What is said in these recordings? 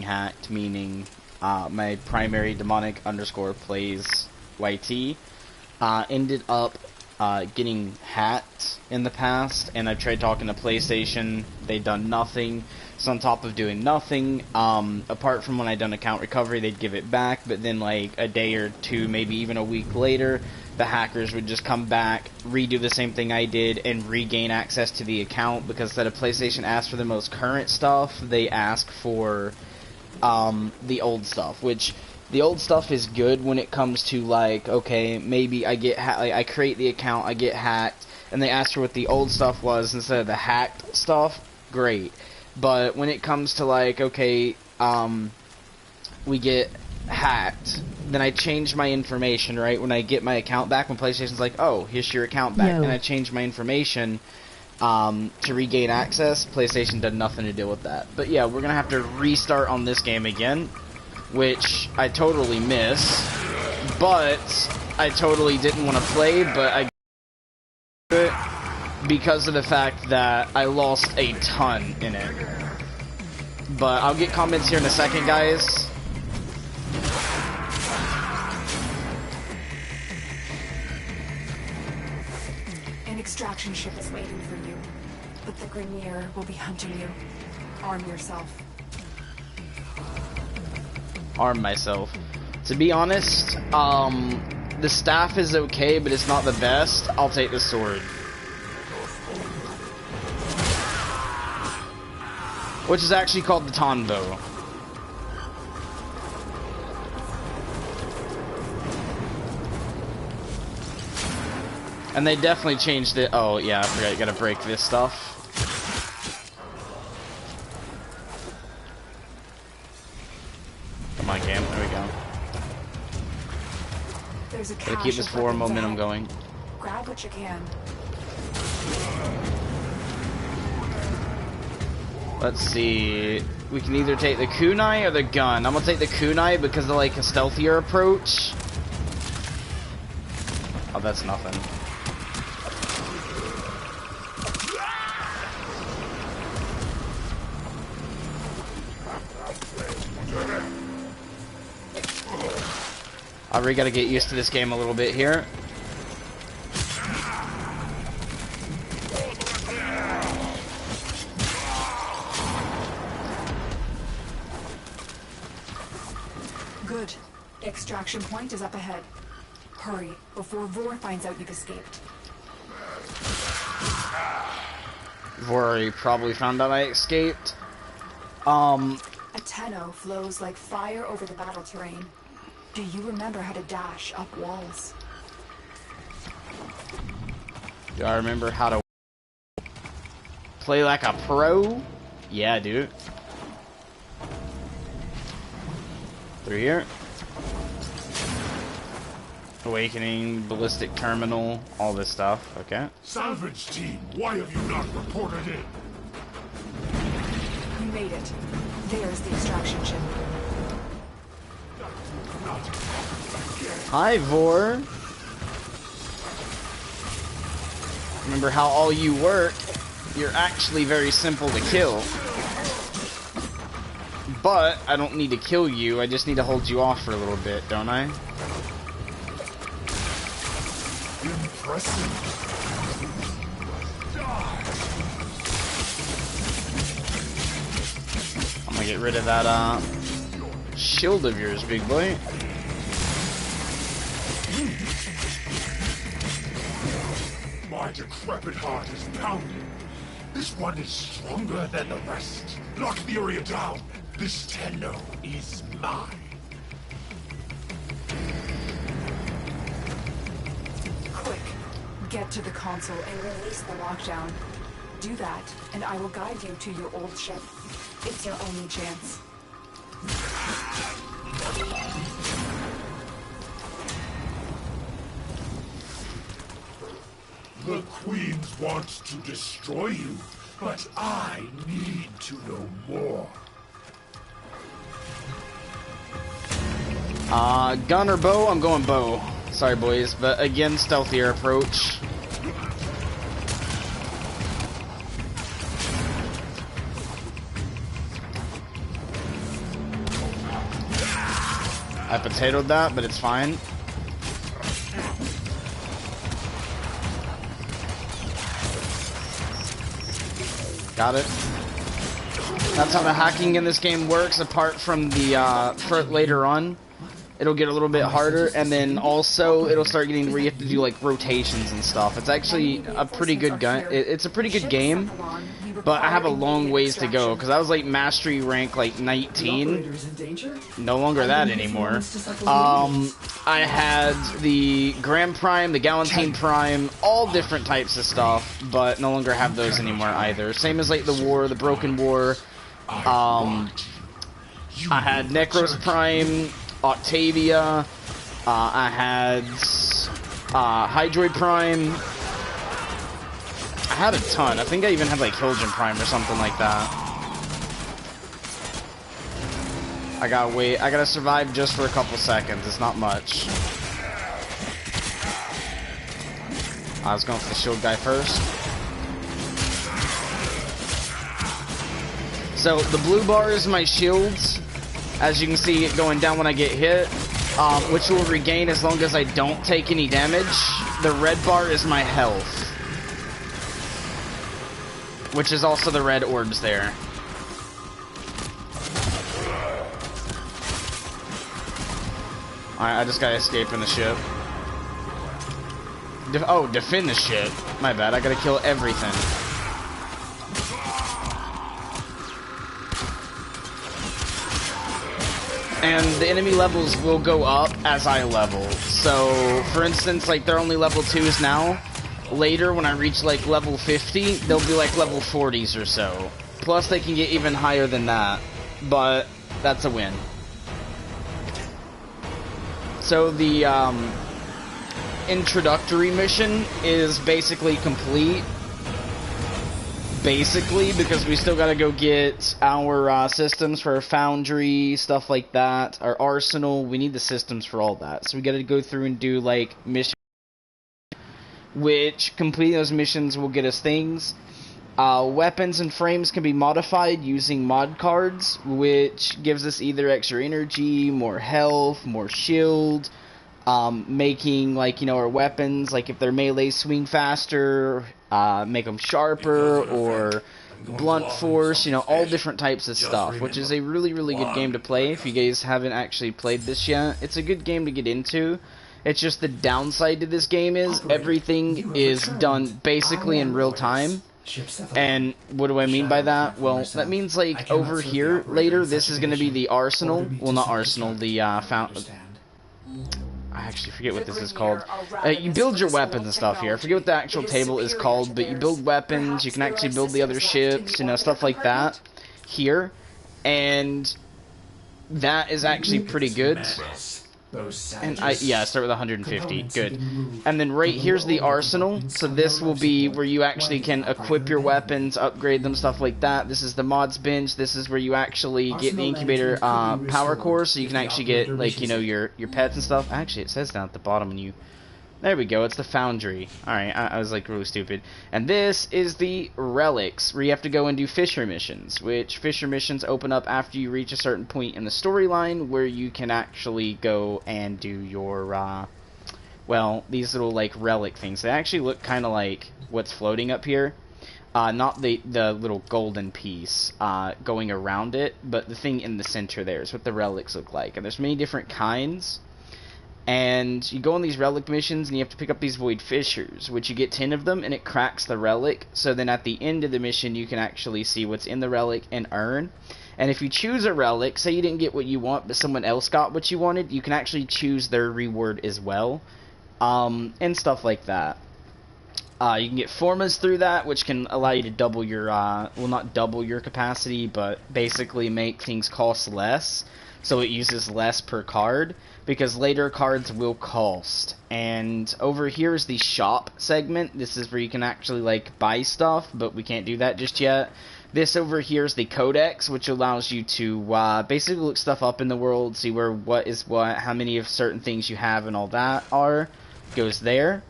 hacked, meaning my primary demonic underscore plays YT ended up getting hacked in the past, and I've tried talking to PlayStation. They've done nothing. So on top of doing nothing, apart from when I done account recovery, they'd give it back, but then like a day or two, maybe even a week later, the hackers would just come back, redo the same thing I did, and regain access to the account, because instead of PlayStation asks for the most current stuff, they ask for the old stuff, which the old stuff is good when it comes to, like, okay, maybe I get I create the account, I get hacked, and they ask for what the old stuff was instead of the hacked stuff. Great. But when it comes to, like, okay, we get hacked, then I change my information, right? When I get my account back, when PlayStation's like, oh, here's your account back, and I change my information to regain access, PlayStation did nothing to deal with that. But yeah, we're gonna have to restart on this game again, which I totally miss, but I totally didn't want to play, but I did it because of the fact that I lost a ton in it. But I'll get comments here in a second, guys. An extraction ship is waiting for you, but the Grenier will be hunting you. Arm yourself. Arm myself. To be honest, the staff is okay, but it's not the best. I'll take the sword. Which is actually called the Tonbo. And they definitely changed it. Oh, yeah, I forgot, you gotta break this stuff. Come on, Cam, there we go. There's a gotta keep this forward momentum going. Grab what you can. Let's see. We can either take the kunai or the gun. I'm gonna take the kunai because of, like, a stealthier approach. Oh, that's nothing. I really gotta get used to this game a little bit here. Good. Extraction point is up ahead. Hurry, before Vor finds out you've escaped. Vor probably found out I escaped. A Tenno flows like fire over the battle terrain. Do you remember how to dash up walls? Do I remember how to play like a pro? Yeah, dude. Through here. Awakening, ballistic terminal, all this stuff. Okay. Salvage team, why have you not reported in? You made it. There's the extraction ship. Hi, Vor. Remember how all you work, you're actually very simple to kill. But I don't need to kill you, I just need to hold you off for a little bit, don't I? Impressive. I'm gonna get rid of that shield of yours, big boy. My decrepit heart is pounding. This one is stronger than the rest. Lock the area down. This Tenno is mine. Quick, get to the console and release the lockdown. Do that, and I will guide you to your old ship. It's your only chance. The Queens want to destroy you, but I need to know more. Gun or bow? I'm going bow. Sorry, boys, but again, stealthier approach. I potatoed that, but it's fine. Got it. That's how the hacking in this game works, apart from the, for later on. It'll get a little bit harder, and then also it'll start getting where you have to do like rotations and stuff. It's actually a pretty good gun. It's a pretty good game, but I have a long ways to go because I was like mastery rank like 19. No longer that anymore. I had the Grand Prime, the Galantine Prime, all different types of stuff, but no longer have those anymore either. Same as like the War, the Broken War. I had Necros Prime, Octavia, I had Hydroid Prime. I had a ton. I think I even had like Hildren Prime or something like that. I gotta wait. I gotta survive just for a couple seconds. It's not much. I was going for the shield guy first. So the blue bar is my shields. As you can see, it going down when I get hit, which will regain as long as I don't take any damage. The red bar is my health, which is also the red orbs there. Alright, I just gotta escape from the ship. Defend the ship. My bad, I gotta kill everything. And the enemy levels will go up as I level. So, for instance, like, they're only level 2s now. Later, when I reach, like, level 50, they'll be, like, level 40s or so. Plus, they can get even higher than that. But, that's a win. So, the, introductory mission is basically complete. Basically, because we still gotta go get our systems for our foundry, stuff like that, our arsenal. We need the systems for all that, so we gotta go through and do like missions, which completing those missions will get us things. Weapons and frames can be modified using mod cards, which gives us either extra energy, more health, more shield, making, like, you know, our weapons, like if they're melee, swing faster, make them sharper, or blunt force, you know, all different types of stuff, which is a really, really good game to play. If you guys haven't actually played this yet, it's a good game to get into. It's just the downside to this game is everything is done basically in real time. And what do I mean by that? Well, that means, like, over here, later, this is going to be the arsenal. Well, not arsenal, the, I actually forget what this is called. You build your weapons and stuff here. I forget what the actual table is called, but you build weapons, you can actually build the other ships, you know, stuff like that here. And that is actually pretty good. And I start with 150. Good. And then right here's the arsenal. So this will be where you actually can equip your weapons, upgrade them, stuff like that. This is the mods bench. This is where you actually get the incubator power core, so you can actually get, like, you know, your pets and stuff. Actually, it says down at the bottom when you... There we go, it's the foundry. Alright, I was like really stupid. And this is the relics, where you have to go and do fisher missions, which fisher missions open up after you reach a certain point in the storyline where you can actually go and do your, well, these little, like, relic things. They actually look kind of like what's floating up here. Not the little golden piece going around it, but the thing in the center there is what the relics look like. And there's many different kinds. And you go on these relic missions, and you have to pick up these void fissures, which you get 10 of them, and it cracks the relic. So then at the end of the mission, you can actually see what's in the relic and earn. And if you choose a relic, say you didn't get what you want, but someone else got what you wanted, you can actually choose their reward as well, and stuff like that. You can get formas through that, which can allow you to double your, well, not double your capacity, but basically make things cost less. So it uses less per card, because later cards will cost. And over here is the shop segment. This is where you can actually, like, buy stuff, but we can't do that just yet. This over here is the codex, which allows you to basically look stuff up in the world, see where what is what, how many of certain things you have and all that are. Goes there.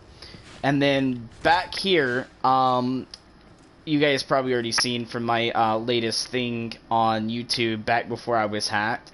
And then back here, you guys probably already seen from my latest thing on YouTube back before I was hacked.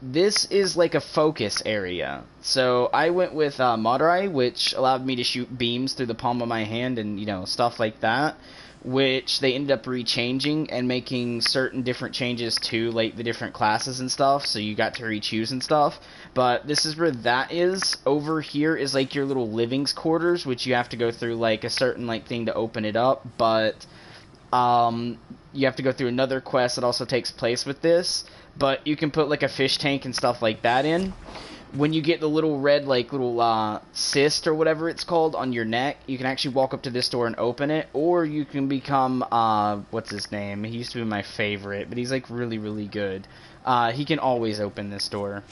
This is like a focus area. So I went with Madurai, which allowed me to shoot beams through the palm of my hand and, you know, stuff like that, which they ended up rechanging and making certain different changes to, like, the different classes and stuff, so you got to re-choose and stuff. But this is where that is. Over here is, like, your little livings quarters, which you have to go through, like, a certain, like, thing to open it up, but you have to go through another quest that also takes place with this, but you can put like a fish tank and stuff like that in. When you get the little red, like, little cyst or whatever it's called on your neck, you can actually walk up to this door and open it, or you can become, what's his name? He used to be my favorite, but he's like really, really good. He can always open this door.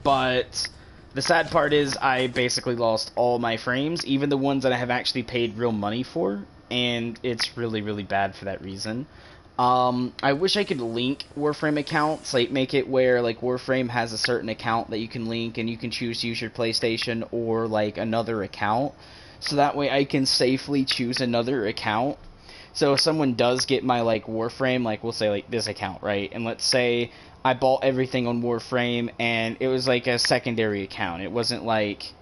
But the sad part is I basically lost all my frames, even the ones that I have actually paid real money for, and it's really, really bad for that reason. I wish I could link Warframe accounts, like make it where like Warframe has a certain account that you can link and you can choose to use your PlayStation or like another account, so that way I can safely choose another account. So if someone does get my like Warframe, like we'll say like this account, right, and let's say I bought everything on Warframe and it was like a secondary account, it wasn't like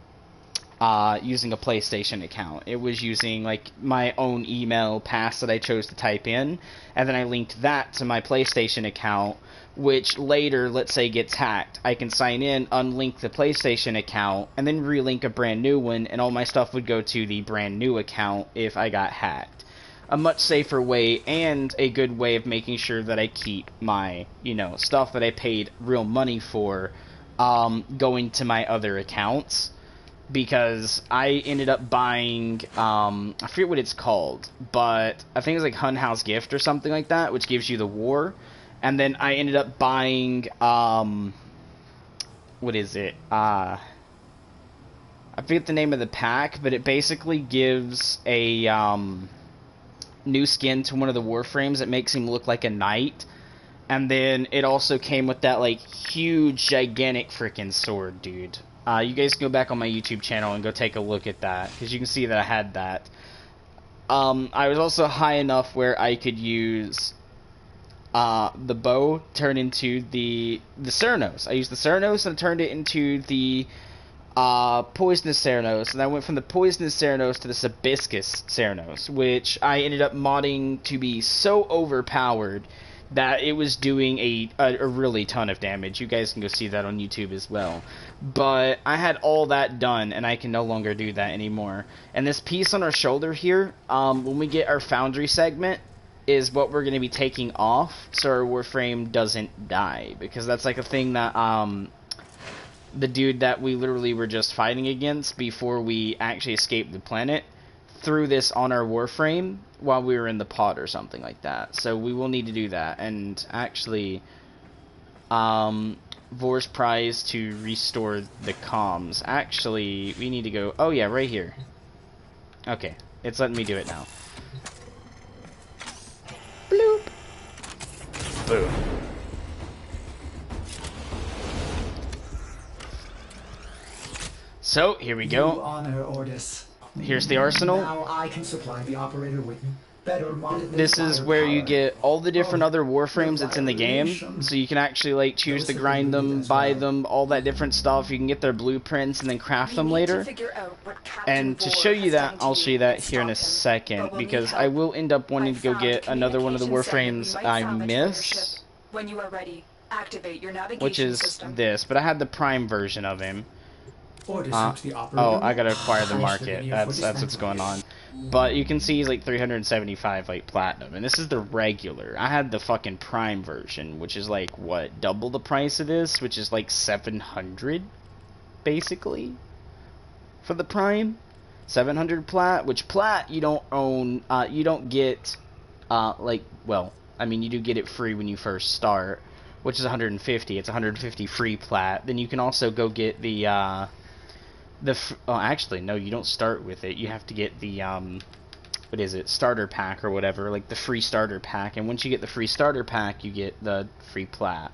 using a PlayStation account. It was using like my own email pass that I chose to type in, and then I linked that to my PlayStation account, which later, let's say, gets hacked. I can sign in, unlink the PlayStation account, and then relink a brand new one, and all my stuff would go to the brand new account if I got hacked. A much safer way, and a good way of making sure that I keep my, you know, stuff that I paid real money for, going to my other accounts. Because I ended up buying, I forget what it's called, but I think it's like Hunhouse Gift or something like that, which gives you the war. And then I ended up buying, what is it? I forget the name of the pack, but it basically gives a, new skin to one of the Warframes that makes him look like a knight. And then it also came with that, like, huge, gigantic freaking sword, dude. You guys can go back on my YouTube channel and go take a look at that, because you can see that I had that. I was also high enough where I could use the bow turn into the Ceranos. I used the Ceranos and I turned it into the Poisonous Ceranos, and I went from the Poisonous Ceranos to the Hibiscus Ceranos, which I ended up modding to be so overpowered that it was doing a really ton of damage. You guys can go see that on YouTube as well. But I had all that done, and I can no longer do that anymore. And this piece on our shoulder here, when we get our Foundry segment, is what we're going to be taking off, so our Warframe doesn't die. Because that's like a thing that, the dude that we literally were just fighting against before we actually escaped the planet threw this on our Warframe while we were in the pod or something like that. So we will need to do that. And actually, Vor's prize to restore the comms. Actually, we need to go... Oh yeah, right here. Okay, it's letting me do it now. Bloop. Boom. So, here we go. Honor orders. Here's the arsenal. Now I can supply the operator with better modded. This is where you get all the different other Warframes that's in the game. So you can actually like choose to grind them, buy them, all that different stuff. You can get their blueprints and then craft them later. And to show you that, I'll show you that here in a second, because I will end up wanting to go get another one of the Warframes I miss, When you are ready, activate your navigation which is system. this. But I had the Prime version of him. The Oh, I gotta acquire the market. That's what's going on. But you can see he's like 375 like platinum, and this is the regular. I had the fucking Prime version, which is like what, double the price of this, which is like 700 basically for the Prime. 700 plat, which plat you don't own, you don't get like, well, I mean you do get it free when you first start, which is 150. It's 150 free plat. Then you can also go get the oh, actually, no, you don't start with it. You have to get the, what is it, starter pack or whatever, like the free starter pack. And once you get the free starter pack, you get the free plat.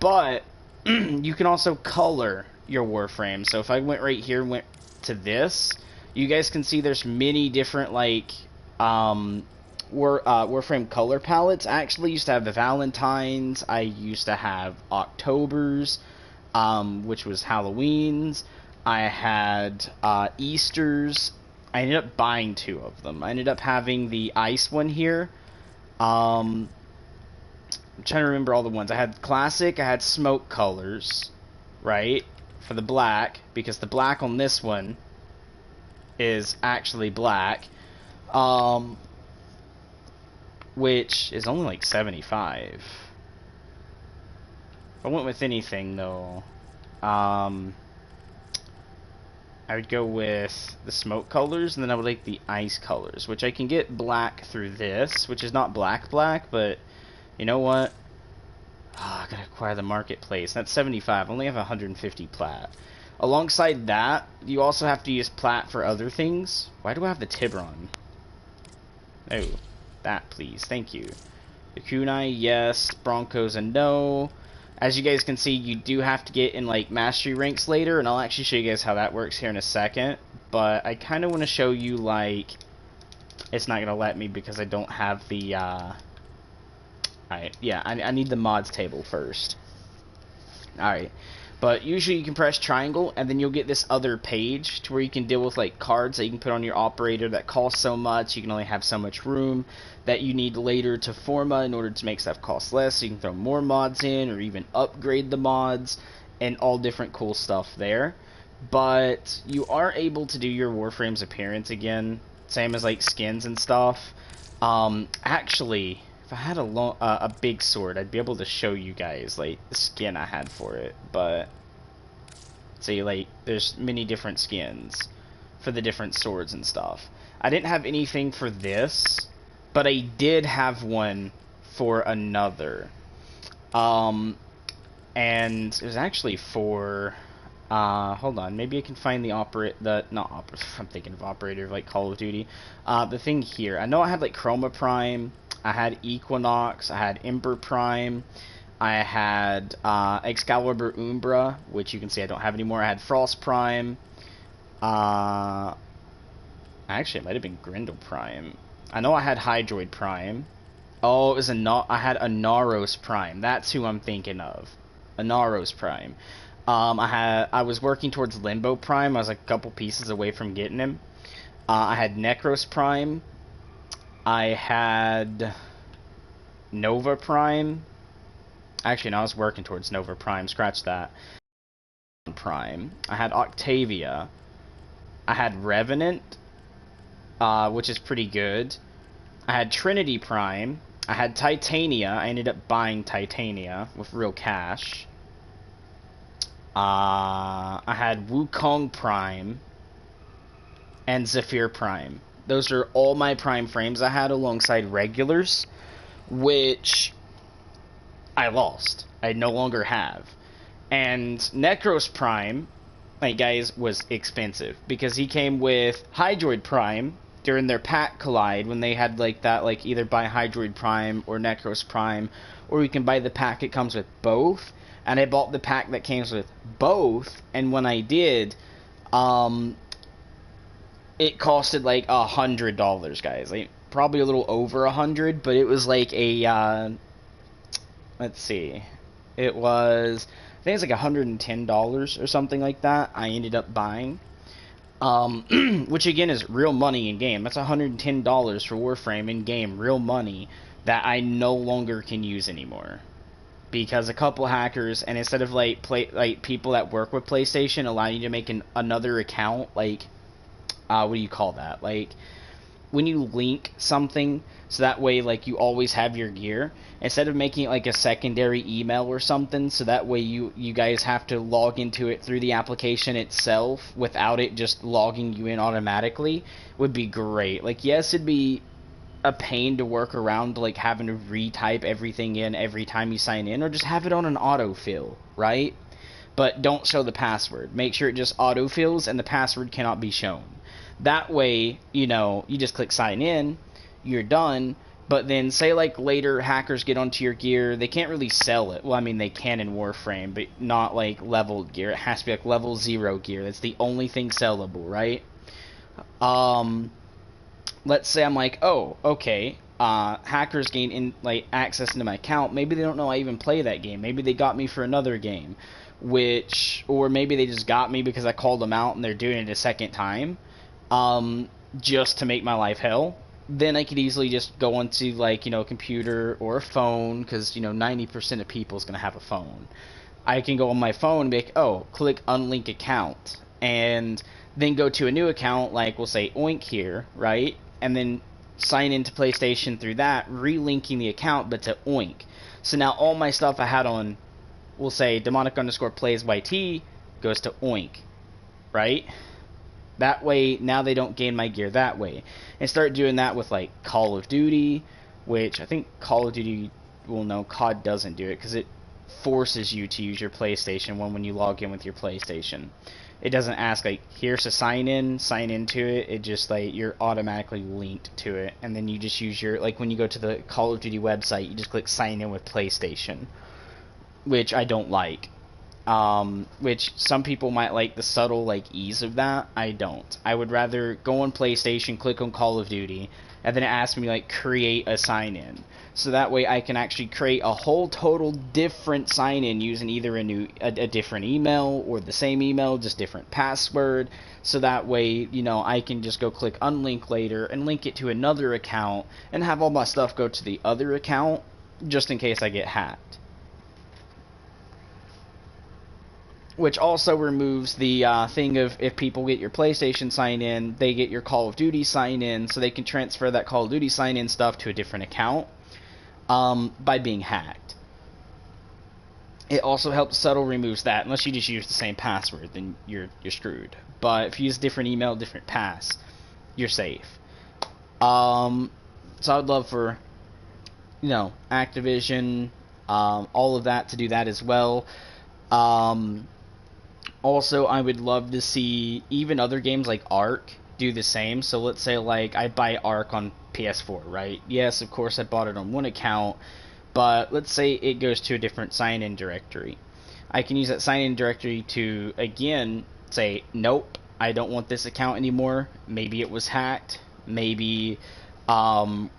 But, you can also color your Warframe. So if I went right here and went to this, you guys can see there's many different, like, Warframe color palettes. I actually used to have the Valentines. I used to have Octobers, which was Halloween's. I had Easter's. I ended up buying 2 of them. I ended up having the ice one here. I'm trying to remember all the ones. I had classic. I had smoke colors, right, for the black, because the black on this one is actually black. Which is only like 75. If I went with anything though, I would go with the smoke colors, and then I would like the ice colors, which I can get black through this, which is not black, but you know what? I gotta acquire the marketplace. That's 75. I only have 150 plat. Alongside that, you also have to use plat for other things. Why do I have the Tiburon? Oh. That, please. Thank you. The kunai, yes. Broncos, a no. As you guys can see, you do have to get in, like, mastery ranks later, and I'll actually show you guys how that works here in a second. But I kind of want to show you, like... It's not going to let me because I don't have the, Alright, yeah, I need the mods table first. Alright. But usually you can press triangle, and then you'll get this other page to where you can deal with like cards that you can put on your operator that cost so much. You can only have so much room that you need later to forma in order to make stuff cost less. So you can throw more mods in, or even upgrade the mods, and all different cool stuff there. But you are able to do your Warframe's appearance again, same as like skins and stuff. Actually, if I had a big sword, I'd be able to show you guys like the skin I had for it. But see, like, there's many different skins for the different swords and stuff. I didn't have anything for this, but I did have one for another. And it was actually for hold on, maybe I can find the I'm thinking of operator, like Call of Duty. The thing here, I know I had like Chroma Prime, I had Equinox, I had Ember Prime, I had Excalibur Umbra, which you can see I don't have anymore. I had Frost Prime. Actually, it might have been Grendel Prime. I know I had Hydroid Prime. Oh, it was I had Anaros Prime. That's who I'm thinking of. Anaros Prime. I was working towards Limbo Prime. I was like a couple pieces away from getting him. I had Necros Prime. I had Nova Prime. Actually, no, I was working towards Nova Prime. Scratch that. Prime. I had Octavia. I had Revenant, which is pretty good. I had Trinity Prime. I had Titania. I ended up buying Titania with real cash. I had Wukong Prime and Zephyr Prime. Those are all my Prime frames I had alongside regulars, which I lost. I no longer have. And Necros Prime, like, guys, was expensive because he came with Hydroid Prime during their pack collide when they had like that, like either buy Hydroid Prime or Necros Prime, or you can buy the pack it comes with both. And I bought the pack that came with both, and when I did, it costed like $100, guys. Like probably a little over 100, but it was like a let's see, it was, I think it's like $110 or something like that. I ended up buying, which again is real money in game. That's $110 for Warframe in game, real money that I no longer can use anymore. Because a couple hackers, and instead of like people that work with PlayStation allow you to make another account, like what do you call that? Like when you link something, so that way like you always have your gear, instead of making it like a secondary email or something, so that way you guys have to log into it through the application itself without it just logging you in automatically, would be great. Like, yes, it'd be a pain to work around, like having to retype everything in every time you sign in, or just have it on an autofill, right? But don't show the password. Make sure it just autofills and the password cannot be shown. That way, you know, you just click sign in, you're done. But then say like later hackers get onto your gear, they can't really sell it. Well, I mean they can in Warframe, but not like leveled gear. It has to be like level 0 gear. That's the only thing sellable, right? Let's say I'm like, oh, okay, hackers gain access into my account, maybe they don't know I even play that game. Maybe they got me for another game, or maybe they just got me because I called them out and they're doing it a second time, just to make my life hell. Then I could easily just go onto a computer or a phone, because 90% of people is gonna have a phone. I can go on my phone and be like, oh, click unlink account, and then go to a new account, like we'll say Oink here, right? And then sign into PlayStation through that, relinking the account, but to Oink. So now all my stuff I had on, we'll say demonic_plays YT, goes to Oink, right? That way, now they don't gain my gear that way. And start doing that with Call of Duty, which I think Call of Duty, well, no, COD doesn't do it, because it forces you to use your PlayStation when you log in with your PlayStation. It doesn't ask here's to sign into it. It just you're automatically linked to it, and then you just use your when you go to the Call of Duty website, you just click sign in with PlayStation, which I don't like. Which some people might like the subtle ease of that. I don't. I would rather go on PlayStation, click on Call of Duty, and then it asks me create a sign in. So that way I can actually create a whole total different sign in using either a different email or the same email, just different password. So that way, I can just go click unlink later and link it to another account and have all my stuff go to the other account just in case I get hacked. Which also removes the thing of if people get your PlayStation sign-in, they get your Call of Duty sign-in, so they can transfer that Call of Duty sign-in stuff to a different account by being hacked. It also helps subtle removes that, unless you just use the same password, then you're screwed. But if you use different email, different pass, you're safe. So I would love for, Activision, all of that to do that as well. Also, I would love to see even other games like Ark do the same. So let's say I buy Ark on PS4, right? Yes, of course I bought it on one account, but let's say it goes to a different sign-in directory. I can use that sign-in directory to, again, say, nope, I don't want this account anymore. Maybe it was hacked. Maybe I'm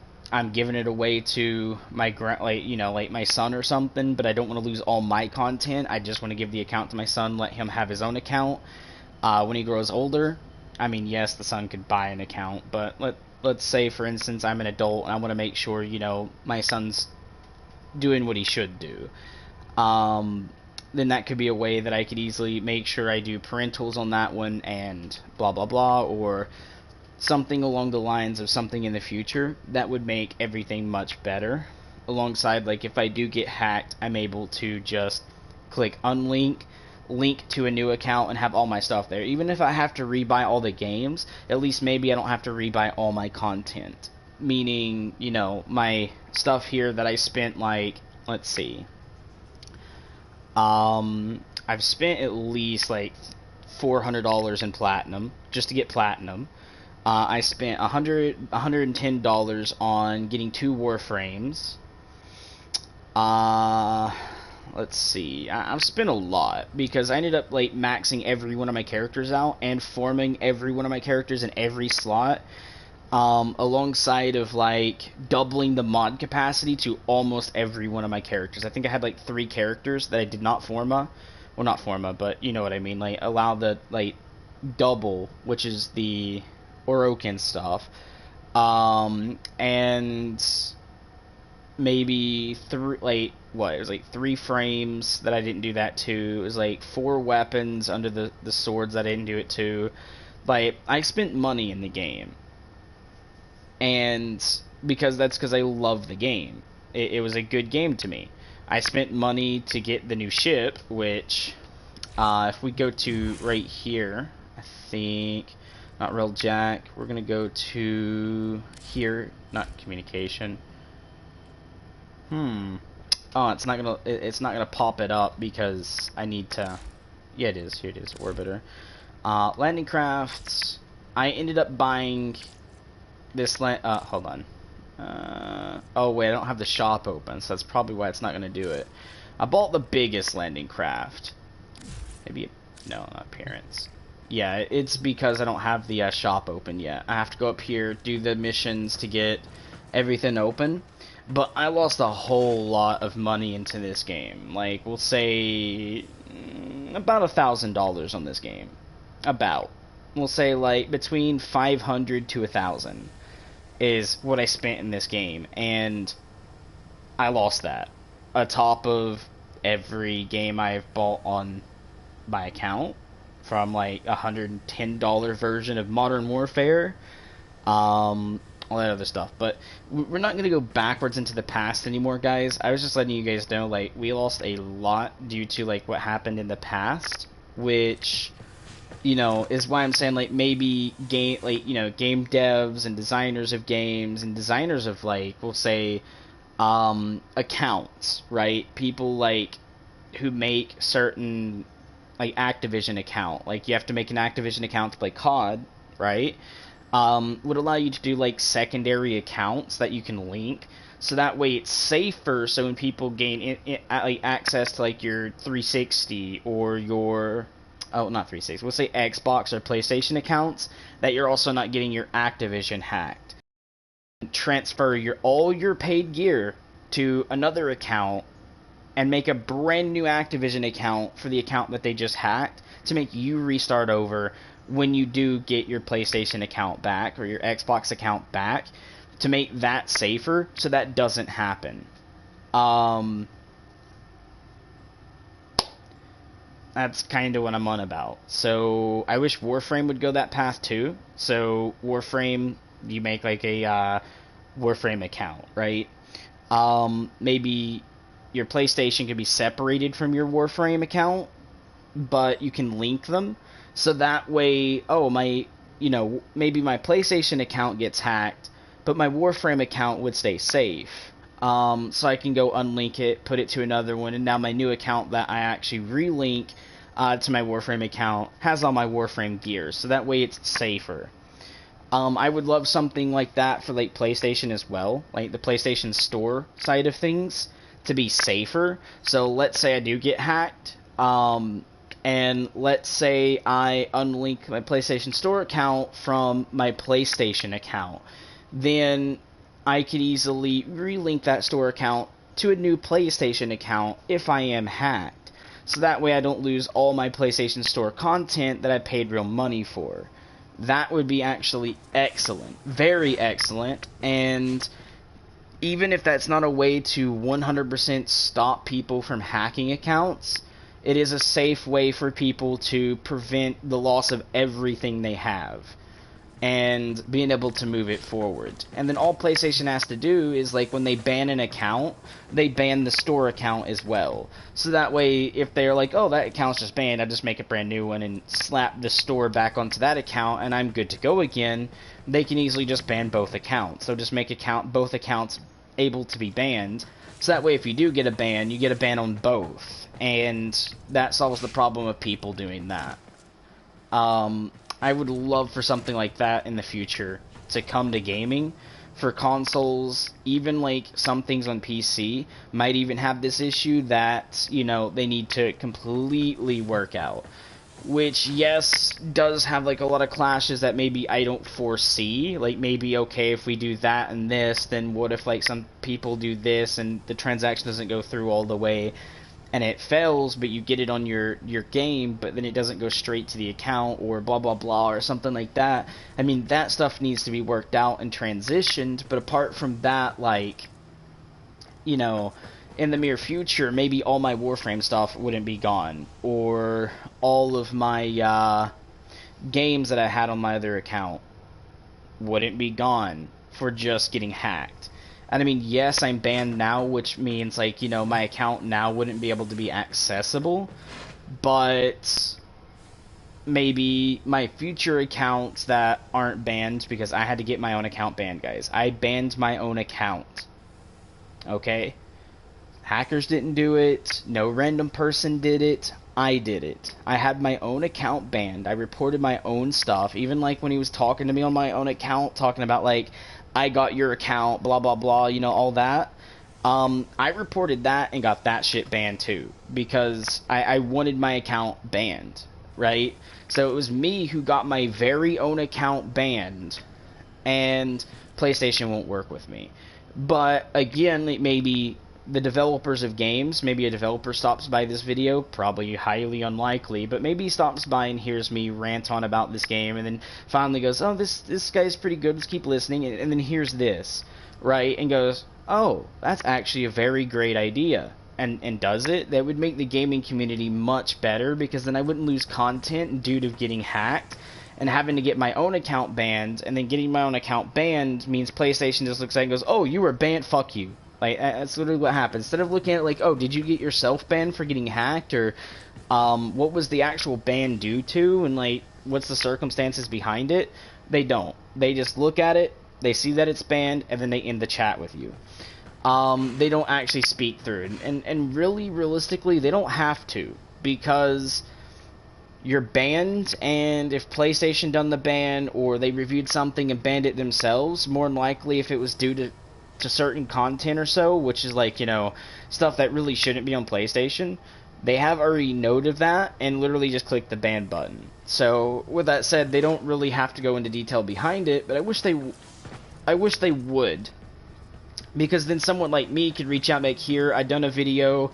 giving it away to my my son or something, but I don't want to lose all my content. I just want to give the account to my son, let him have his own account when he grows older. I mean, yes, the son could buy an account, but let's say, for instance, I'm an adult and I want to make sure, my son's doing what he should do. Then that could be a way that I could easily make sure I do parentals on that one and blah, blah, blah, or something along the lines of something in the future that would make everything much better. Alongside, if I do get hacked, I'm able to just click unlink, link to a new account, and have all my stuff there. Even if I have to rebuy all the games, at least maybe I don't have to rebuy all my content. Meaning, my stuff here that I spent, let's see. I've spent at least, $400 in platinum, just to get platinum. I spent $110 on getting 2 Warframes. Let's see. I've spent a lot because I ended up maxing every one of my characters out and forming every one of my characters in every slot. Alongside of doubling the mod capacity to almost every one of my characters. I think I had 3 characters that I did not forma. Well, not forma, but you know what I mean. Allow the double, which is the Orokin stuff, and maybe 3, it was 3 frames that I didn't do that to. It was 4 weapons under the swords that I didn't do it to. I spent money in the game, and because I love the game. It was a good game to me. I spent money to get the new ship, which if we go to right here, I think. Not Rail Jack. We're gonna go to here. Not communication. Oh, it's not gonna pop it up because I need to. Yeah, it is. Here it is. Orbiter. Landing crafts. I ended up buying this hold on. Oh wait, I don't have the shop open, so that's probably why it's not gonna do it. I bought the biggest landing craft. Maybe no, not appearance. Yeah, it's because I don't have the shop open yet. I have to go up here, do the missions to get everything open. But I lost a whole lot of money into this game. Like, we'll say about $1,000 on this game. About. We'll say like between 500 to 1,000 is what I spent in this game, and I lost that. Atop of every game I've bought on my account, from like $110 version of Modern Warfare, all that other stuff. But we're not going to go backwards into the past anymore, guys. I was just letting you guys know, like, we lost a lot due to like what happened in the past, which, you know, is why I'm saying, like, maybe game devs and designers of games and designers of, like, we'll say accounts, right? People like who make certain, like, Activision account, like you have to make an Activision account to play COD, right? Would allow you to do like secondary accounts that you can link, so that way it's safer. So when people gain like access to like your 360 or your not 360, we'll say Xbox or PlayStation accounts, that you're also not getting your Activision hacked. Transfer all your paid gear to another account and make a brand new Activision account for the account that they just hacked to make you restart over when you do get your PlayStation account back or your Xbox account back, to make that safer so that doesn't happen. That's kind of what I'm on about. So I wish Warframe would go that path too. So Warframe, you make like a Warframe account, right? Maybe your PlayStation could be separated from your Warframe account, but you can link them. So that way, maybe my PlayStation account gets hacked, but my Warframe account would stay safe. So I can go unlink it, put it to another one, and now my new account that I actually relink to my Warframe account has all my Warframe gear. So that way it's safer. I would love something like that for like PlayStation as well, like the PlayStation Store side of things, to be safer. So let's say I do get hacked, and let's say I unlink my PlayStation Store account from my PlayStation account. Then I could easily relink that store account to a new PlayStation account if I am hacked. So that way I don't lose all my PlayStation Store content that I paid real money for. That would be actually excellent. Very excellent. And even if that's not a way to 100% stop people from hacking accounts, it is a safe way for people to prevent the loss of everything they have and being able to move it forward. And then all PlayStation has to do is, like, when they ban an account, they ban the store account as well. So that way, if they're like, oh, that account's just banned, I just make a brand new one and slap the store back onto that account and I'm good to go again, they can easily just ban both accounts. So just make both accounts able to be banned. So that way, if you do get a ban, you get a ban on both. And that solves the problem of people doing that. I would love for something like that in the future to come to gaming. For consoles, even like some things on PC might even have this issue that, you know, they need to completely work out. Which, yes, does have like a lot of clashes that maybe I don't foresee. Like, maybe, okay, if we do that and this, then what if like some people do this and the transaction doesn't go through all the way and it fails, but you get it on your game, but then it doesn't go straight to the account, or blah blah blah, or something like that. I mean, that stuff needs to be worked out and transitioned. But apart from that, like, you know, in the near future, maybe all my Warframe stuff wouldn't be gone, or all of my games that I had on my other account wouldn't be gone for just getting hacked. And I mean, yes, I'm banned now, which means, like, you know, my account now wouldn't be able to be accessible, but maybe my future accounts that aren't banned, because I had to get my own account banned, guys. I banned my own account. Okay? Hackers didn't do it. No random person did it. I did it. I had my own account banned. I reported my own stuff. Even, like, when he was talking to me on my own account, talking about, like, I got your account, blah, blah, blah, you know, all that. I reported that and got that shit banned too, because I wanted my account banned, right? So it was me who got my very own account banned, and PlayStation won't work with me. But again, maybe the developers of games, maybe a developer stops by this video, probably highly unlikely, but maybe he stops by and hears me rant on about this game, and then finally goes, oh, this guy's pretty good, let's keep listening, and then hears this, right, and goes, oh, that's actually a very great idea, and does it. That would make the gaming community much better, because then I wouldn't lose content due to getting hacked, and having to get my own account banned, and then getting my own account banned means PlayStation just looks at it and goes, oh, you were banned, fuck you. Like, that's literally what happens. Instead of looking at it like, oh, did you get yourself banned for getting hacked, or what was the actual ban due to, and like, what's the circumstances behind it, they don't. They just look at it, they see that it's banned, and then they end the chat with you. They don't actually speak through it, and really, realistically, they don't have to, because you're banned, and if PlayStation done the ban, or they reviewed something and banned it themselves, more than likely, if it was due to certain content or so, which is like, you know, stuff that really shouldn't be on PlayStation, they have already note of that and literally just click the ban button. So with that said, they don't really have to go into detail behind it, but I wish they would, because then someone like me could reach out and be like, here, I done a video,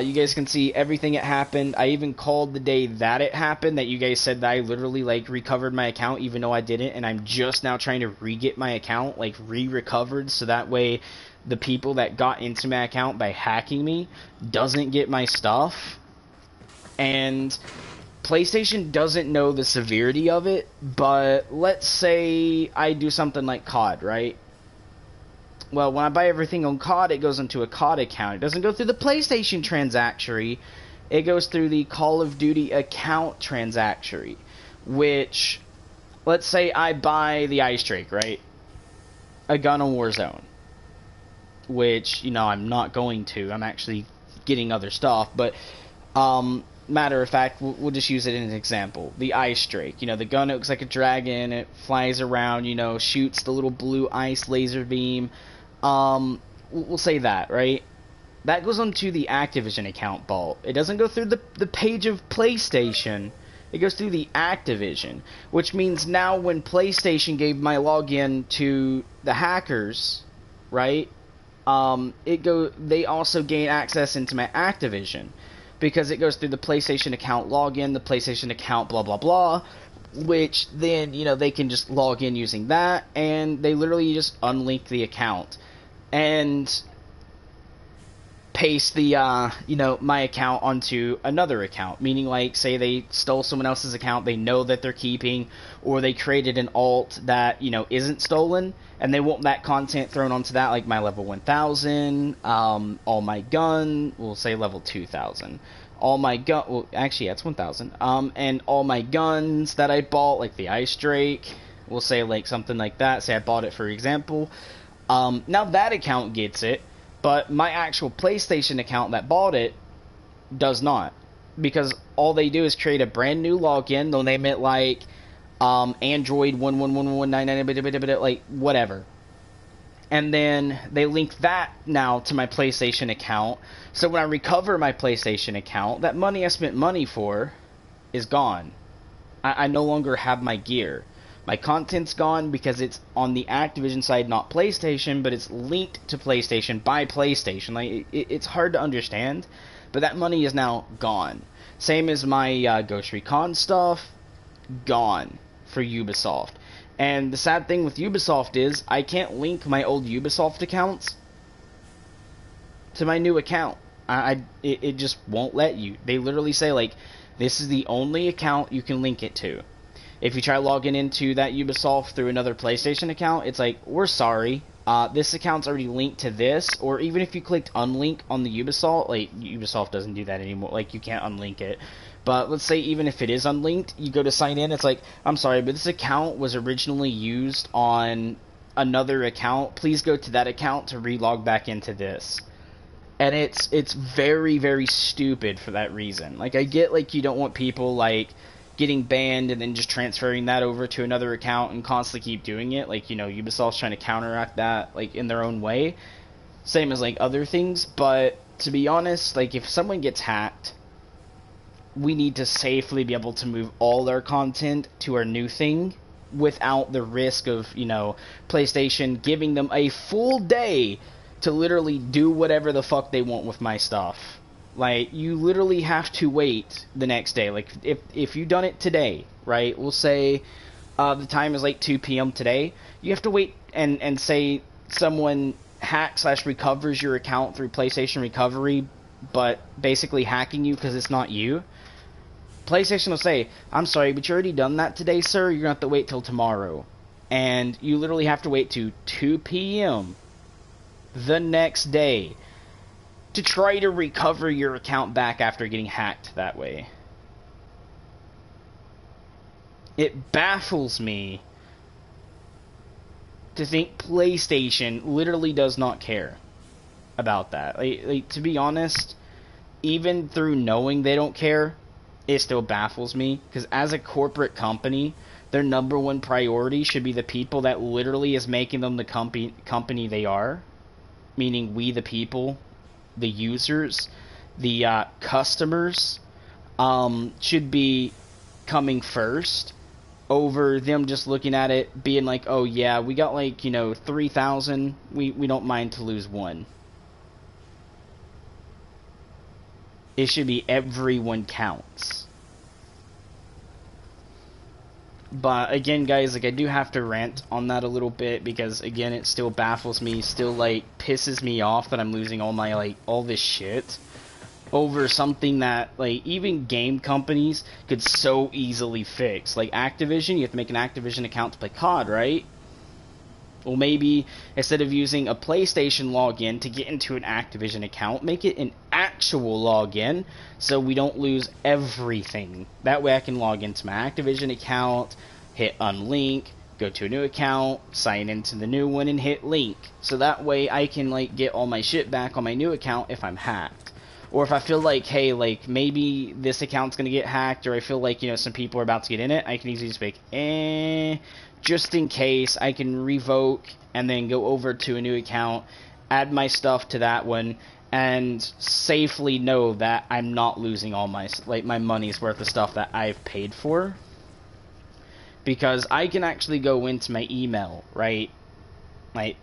you guys can see everything that happened. I even called the day that it happened, that you guys said that I literally, like, recovered my account, even though I didn't, and I'm just now trying to re-get my account, like, re-recovered, so that way the people that got into my account by hacking me doesn't get my stuff. And PlayStation doesn't know the severity of it, but let's say I do something like COD, right? Well, when I buy everything on COD, it goes into a COD account. It doesn't go through the PlayStation transactory. It goes through the Call of Duty account transactory, which, let's say I buy the Ice Drake, right? A gun on Warzone, which, you know, I'm not going to. I'm actually getting other stuff, but, matter of fact, we'll just use it as an example. The Ice Drake, you know, the gun, it looks like a dragon, it flies around, you know, shoots the little blue ice laser beam. We'll say that, right? That goes onto the Activision account vault. It doesn't go through the page of PlayStation. It goes through the Activision, which means now when PlayStation gave my login to the hackers, right? They also gain access into my Activision, because it goes through the PlayStation account login, the PlayStation account blah blah blah, which then, you know, they can just log in using that, and they literally just unlink the account and paste the, you know, my account onto another account. Meaning, like, say they stole someone else's account they know that they're keeping, or they created an alt that, you know, isn't stolen, and they want that content thrown onto that, like my level 1000, all my gun, we'll say level 2000. All my gun, well, actually, that's 1000. And all my guns that I bought, like the Ice Drake, we'll say, like, something like that. Say I bought it, for example. Now that account gets it, but my actual PlayStation account that bought it does not. Because all they do is create a brand new login. They'll name it, like, Android 1111199, like, whatever. And then they link that now to my PlayStation account. So when I recover my PlayStation account, that money I spent money for is gone. I no longer have my gear. My content's gone because it's on the Activision side, not PlayStation, but it's linked to PlayStation by PlayStation. Like, it's hard to understand, but that money is now gone. Same as my Ghost Recon stuff, gone for Ubisoft. And the sad thing with Ubisoft is I can't link my old Ubisoft accounts to my new account. It just won't let you. They literally say, like, this is the only account you can link it to. If you try logging into that Ubisoft through another PlayStation account, it's like, we're sorry, this account's already linked to this. Or even if you clicked unlink on the Ubisoft, like, Ubisoft doesn't do that anymore, like, you can't unlink it. But let's say even if it is unlinked, you go to sign in, it's like, I'm sorry, but this account was originally used on another account. Please go to that account to relog back into this. And it's very, very stupid for that reason. Like, I get, like, you don't want people, like, getting banned and then just transferring that over to another account and constantly keep doing it. Like, you know, Ubisoft's trying to counteract that, like, in their own way. Same as, like, other things. But, to be honest, like, if someone gets hacked, we need to safely be able to move all our content to our new thing, without the risk of, you know, PlayStation giving them a full day to literally do whatever the fuck they want with my stuff. Like, you literally have to wait the next day. Like, if you done it today, right, we'll say the time is like 2 p.m. today, you have to wait and say someone hack/recovers your account through PlayStation Recovery, but basically hacking you because it's not you. PlayStation will say, I'm sorry, but you already done that today, sir. You're going to have to wait till tomorrow. And you literally have to wait to 2 p.m. the next day to try to recover your account back after getting hacked that way. It baffles me to think PlayStation literally does not care about that. Like, to be honest, even through knowing they don't care, it still baffles me, because as a corporate company, their number one priority should be the people that literally is making them the company they are, meaning we the people, the users, the customers, should be coming first over them just looking at it being like, oh yeah, we got like, you know, 3,000, we don't mind to lose one. It should be everyone counts. But again, guys, like, I do have to rant on that a little bit, because again, it still baffles me, still like pisses me off that I'm losing all my, like, all this shit over something that, like, even game companies could so easily fix. Like Activision, you have to make an Activision account to play COD, right? Well, maybe instead of using a PlayStation login to get into an Activision account, make it an actual login so we don't lose everything. That way I can log into my Activision account, hit unlink, go to a new account, sign into the new one, and hit link. So that way I can, like, get all my shit back on my new account if I'm hacked. Or if I feel like, hey, like, maybe this account's gonna get hacked, or I feel like, you know, some people are about to get in it, I can easily just be like, just in case, I can revoke and then go over to a new account, add my stuff to that one, and safely know that I'm not losing all my, like, my money's worth of stuff that I've paid for. Because I can actually go into my email, right? Like,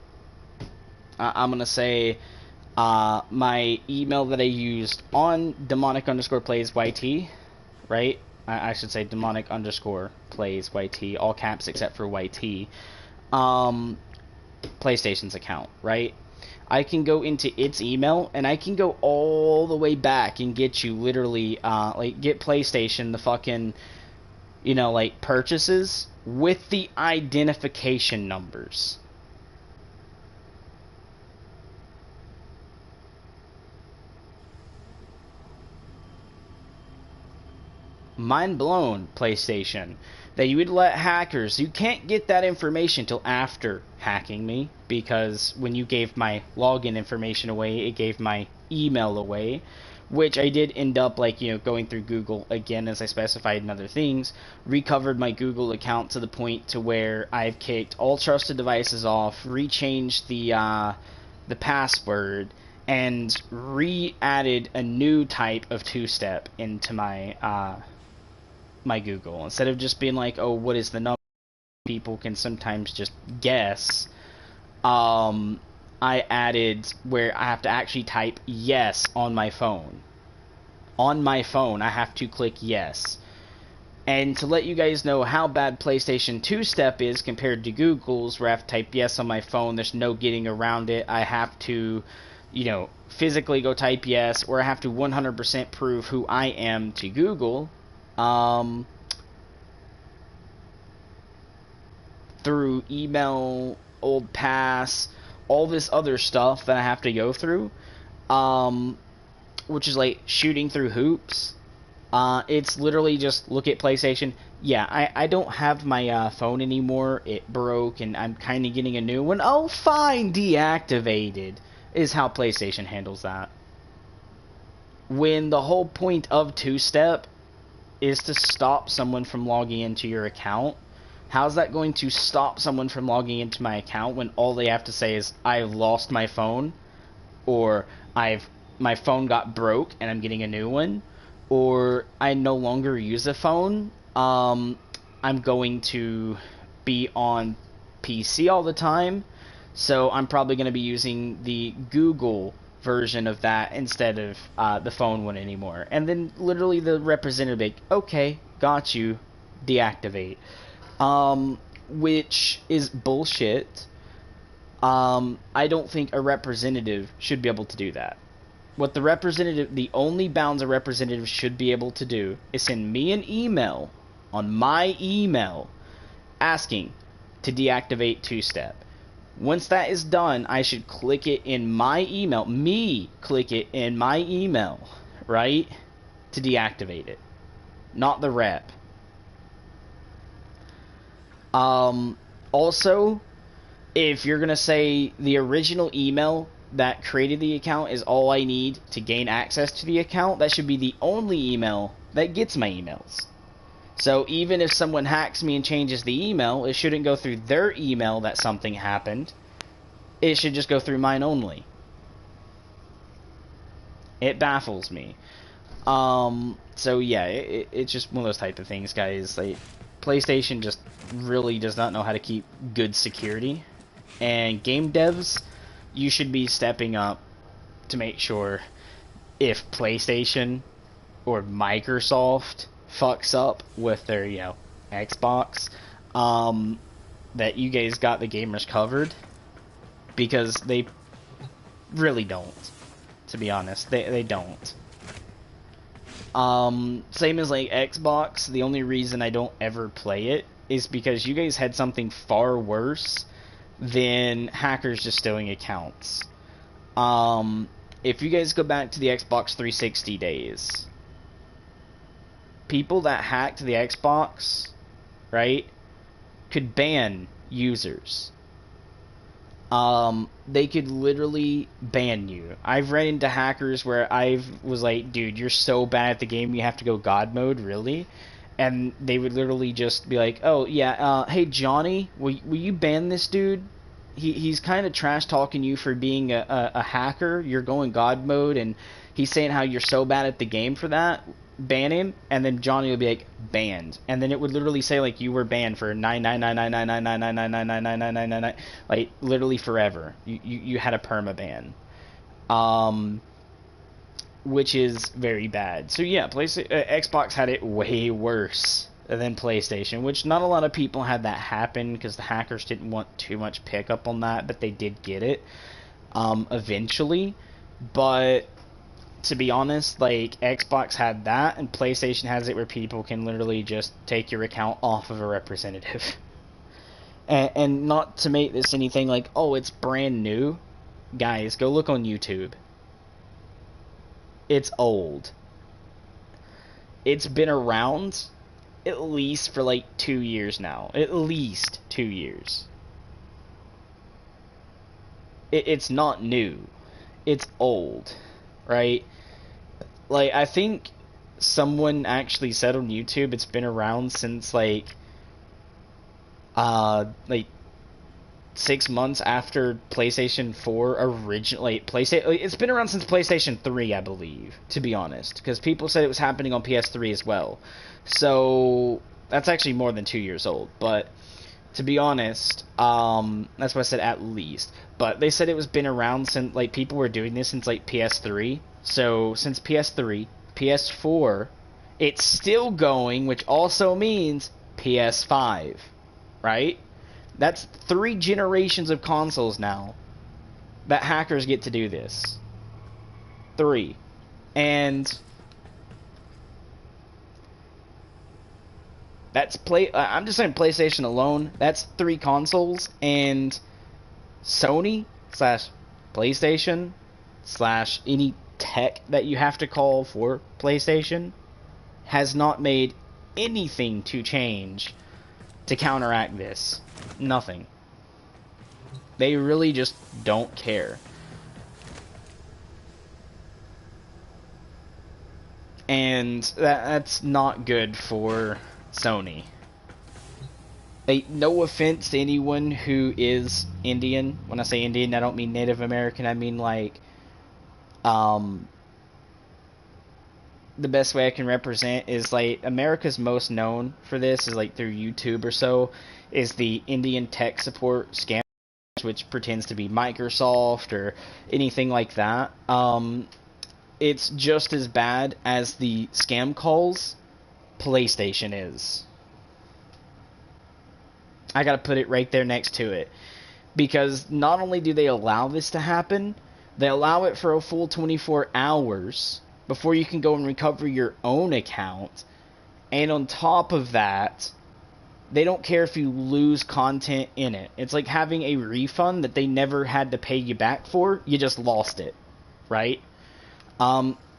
I'm gonna say my email that I used on demonic_plays_YT, right? I should say demonic_plays YT, all caps except for YT, PlayStation's account, right? I can go into its email, and I can go all the way back and get you literally, like, get PlayStation the fucking, you know, like, purchases with the identification numbers. Mind blown, PlayStation, that you would let hackers, you can't get that information till after hacking me, because when you gave my login information away, it gave my email away, which I did end up, like, you know, going through Google again, as I specified in other things, recovered my Google account to the point to where I've kicked all trusted devices off, rechanged the password, and re-added a new type of two-step into my my Google. Instead of just being like, oh, what is the number, people can sometimes just guess, I added where I have to actually type yes on my phone. On my phone, I have to click yes. And to let you guys know how bad PlayStation 2-step is compared to Google's, where I have to type yes on my phone, there's no getting around it. I have to, you know, physically go type yes, or I have to 100% prove who I am to Google, through email, old pass, all this other stuff that I have to go through, which is like shooting through hoops. It's literally just look at PlayStation. Yeah, I don't have my phone anymore. It broke, and I'm kind of getting a new one. Oh, fine, deactivated, is how PlayStation handles that. When the whole point of two-step is to stop someone from logging into your account. How's that going to stop someone from logging into my account when all they have to say is, I've lost my phone, or my phone got broke and I'm getting a new one, or I no longer use a phone, I'm going to be on PC all the time, so I'm probably going to be using the Google version of that instead of the phone one anymore. And then literally the representative be like, okay, got you, deactivate. Which is bullshit. I don't think a representative should be able to do that. What the only bounds a representative should be able to do is send me an email on my email asking to deactivate two-step. Once that is done, I should click it in my email, click it in my email, right, to deactivate it, not the rep. Also, if you're going to say the original email that created the account is all I need to gain access to the account, that should be the only email that gets my emails. So even if someone hacks me and changes the email, it shouldn't go through their email that something happened. It should just go through mine only. It baffles me. So yeah, it's just one of those type of things, guys. Like, PlayStation just really does not know how to keep good security. And game devs, you should be stepping up to make sure if PlayStation or Microsoft fucks up with their, Xbox, that you guys got the gamers covered, because they really don't, to be honest. They don't. Same as like Xbox, the only reason I don't ever play it is because you guys had something far worse than hackers just stealing accounts. If you guys go back to the Xbox 360 days, people that hacked the Xbox, right, could ban users. They could literally ban you. I've ran into hackers where I was like, dude, you're so bad at the game you have to go God mode, really? And they would literally just be like, oh, yeah, hey, Johnny, will you ban this dude? He's kind of trash talking you for being a hacker. You're going God mode, and he's saying how you're so bad at the game for that. Ban him, and then Johnny would be like, banned. And then it would literally say, like, you were banned for 999999999999999, like, literally forever. You had a permaban. Which is very bad. So yeah, Xbox had it way worse than PlayStation, which not a lot of people had that happen because the hackers didn't want too much pickup on that, but they did get it eventually. But to be honest, like, Xbox had that, and PlayStation has it where people can literally just take your account off of a representative. And not to make this anything like, oh, it's brand new. Guys, go look on YouTube. It's old. It's been around at least for like 2 years now. At least 2 years. It's not new. It's old. Right? Like, I think someone actually said on YouTube it's been around since like 6 months after PlayStation 4 originally. It's been around since PlayStation 3, I believe, to be honest, because people said it was happening on PS3 as well. So that's actually more than 2 years old. But to be honest, that's why I said at least. But they said it was been around since, like, people were doing this since like PS3. So since PS3, PS4, it's still going, which also means PS5, right? That's 3 generations of consoles now that hackers get to do this. 3. And that's I'm just saying PlayStation alone, that's 3 consoles, and Sony / PlayStation / any tech that you have to call for PlayStation has not made anything to change to counteract this. Nothing. They really just don't care. And that's not good for Sony. No offense to anyone who is Indian. When I say Indian, I don't mean Native American. I mean, like, the best way I can represent is, like, America's most known for this is, like, through YouTube or so, is the Indian tech support scam, which pretends to be Microsoft or anything like that. It's just as bad as the scam calls PlayStation is. I gotta put it right there next to it. Because not only do they allow this to happen, they allow it for a full 24 hours before you can go and recover your own account. And on top of that, they don't care if you lose content in it. It's like having a refund that they never had to pay you back for. You just lost it, right?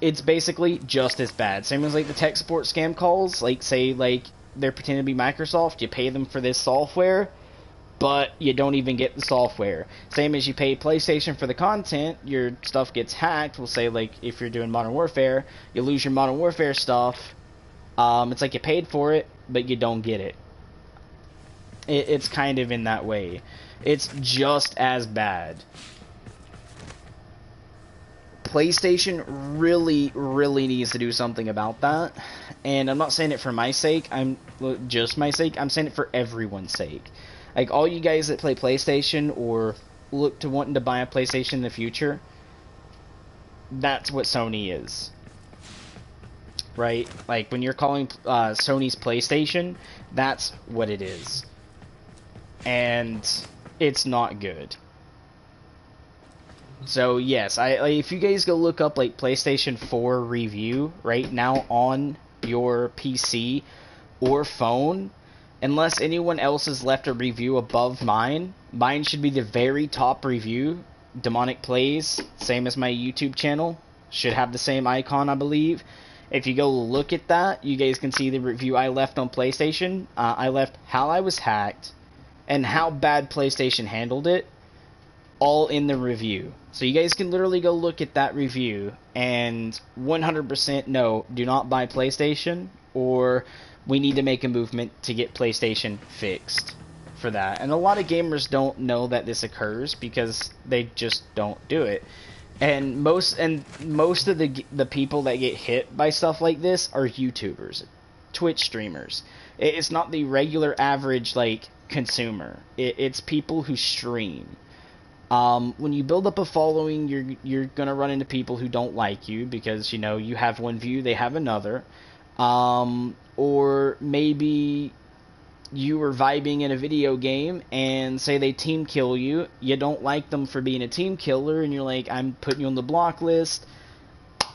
It's basically just as bad. Same as like the tech support scam calls. Like, say, like, they're pretending to be Microsoft. You pay them for this software, but you don't even get the software. Same as you pay PlayStation for the content, your stuff gets hacked. We'll say, like, if you're doing Modern Warfare, you lose your Modern Warfare stuff. It's like you paid for it, but you don't get it. It's kind of in that way. It's just as bad. PlayStation really, really needs to do something about that. And I'm not saying it for my sake. Just my sake. I'm saying it for everyone's sake. Like, all you guys that play PlayStation or look to wanting to buy a PlayStation in the future, that's what Sony is. Right? Like, when you're calling Sony's PlayStation, that's what it is. And it's not good. So, yes, if you guys go look up, like, PlayStation 4 review right now on your PC or phone, unless anyone else has left a review above mine should be the very top review. Demonic Plays, same as my YouTube channel, should have the same icon, I believe. If you go look at that, you guys can see the review I left on PlayStation. I left how I was hacked and how bad PlayStation handled it, all in the review. So you guys can literally go look at that review and 100% no, do not buy PlayStation, or we need to make a movement to get PlayStation fixed for that. And a lot of gamers don't know that this occurs because they just don't do it. And most of the people that get hit by stuff like this are YouTubers, Twitch streamers. It's not the regular average, like, consumer. It's people who stream. When you build up a following, you're gonna run into people who don't like you because, you know, you have one view, they have another. Or maybe you were vibing in a video game and say they team kill you. You don't like them for being a team killer, and you're like, I'm putting you on the block list.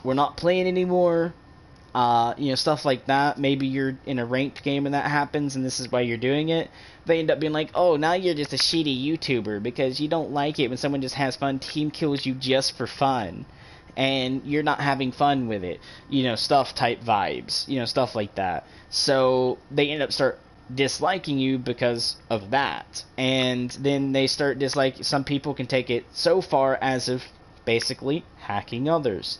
We're not playing anymore. You know, stuff like that. Maybe you're in a ranked game and that happens, and this is why you're doing it. They end up being like, oh, now you're just a shitty YouTuber because you don't like it when someone just has fun, team kills you just for fun, and you're not having fun with it. You know, stuff type vibes. You know, stuff like that. So they end up start disliking you because of that. And then they start disliking. Some people can take it so far as of basically hacking others.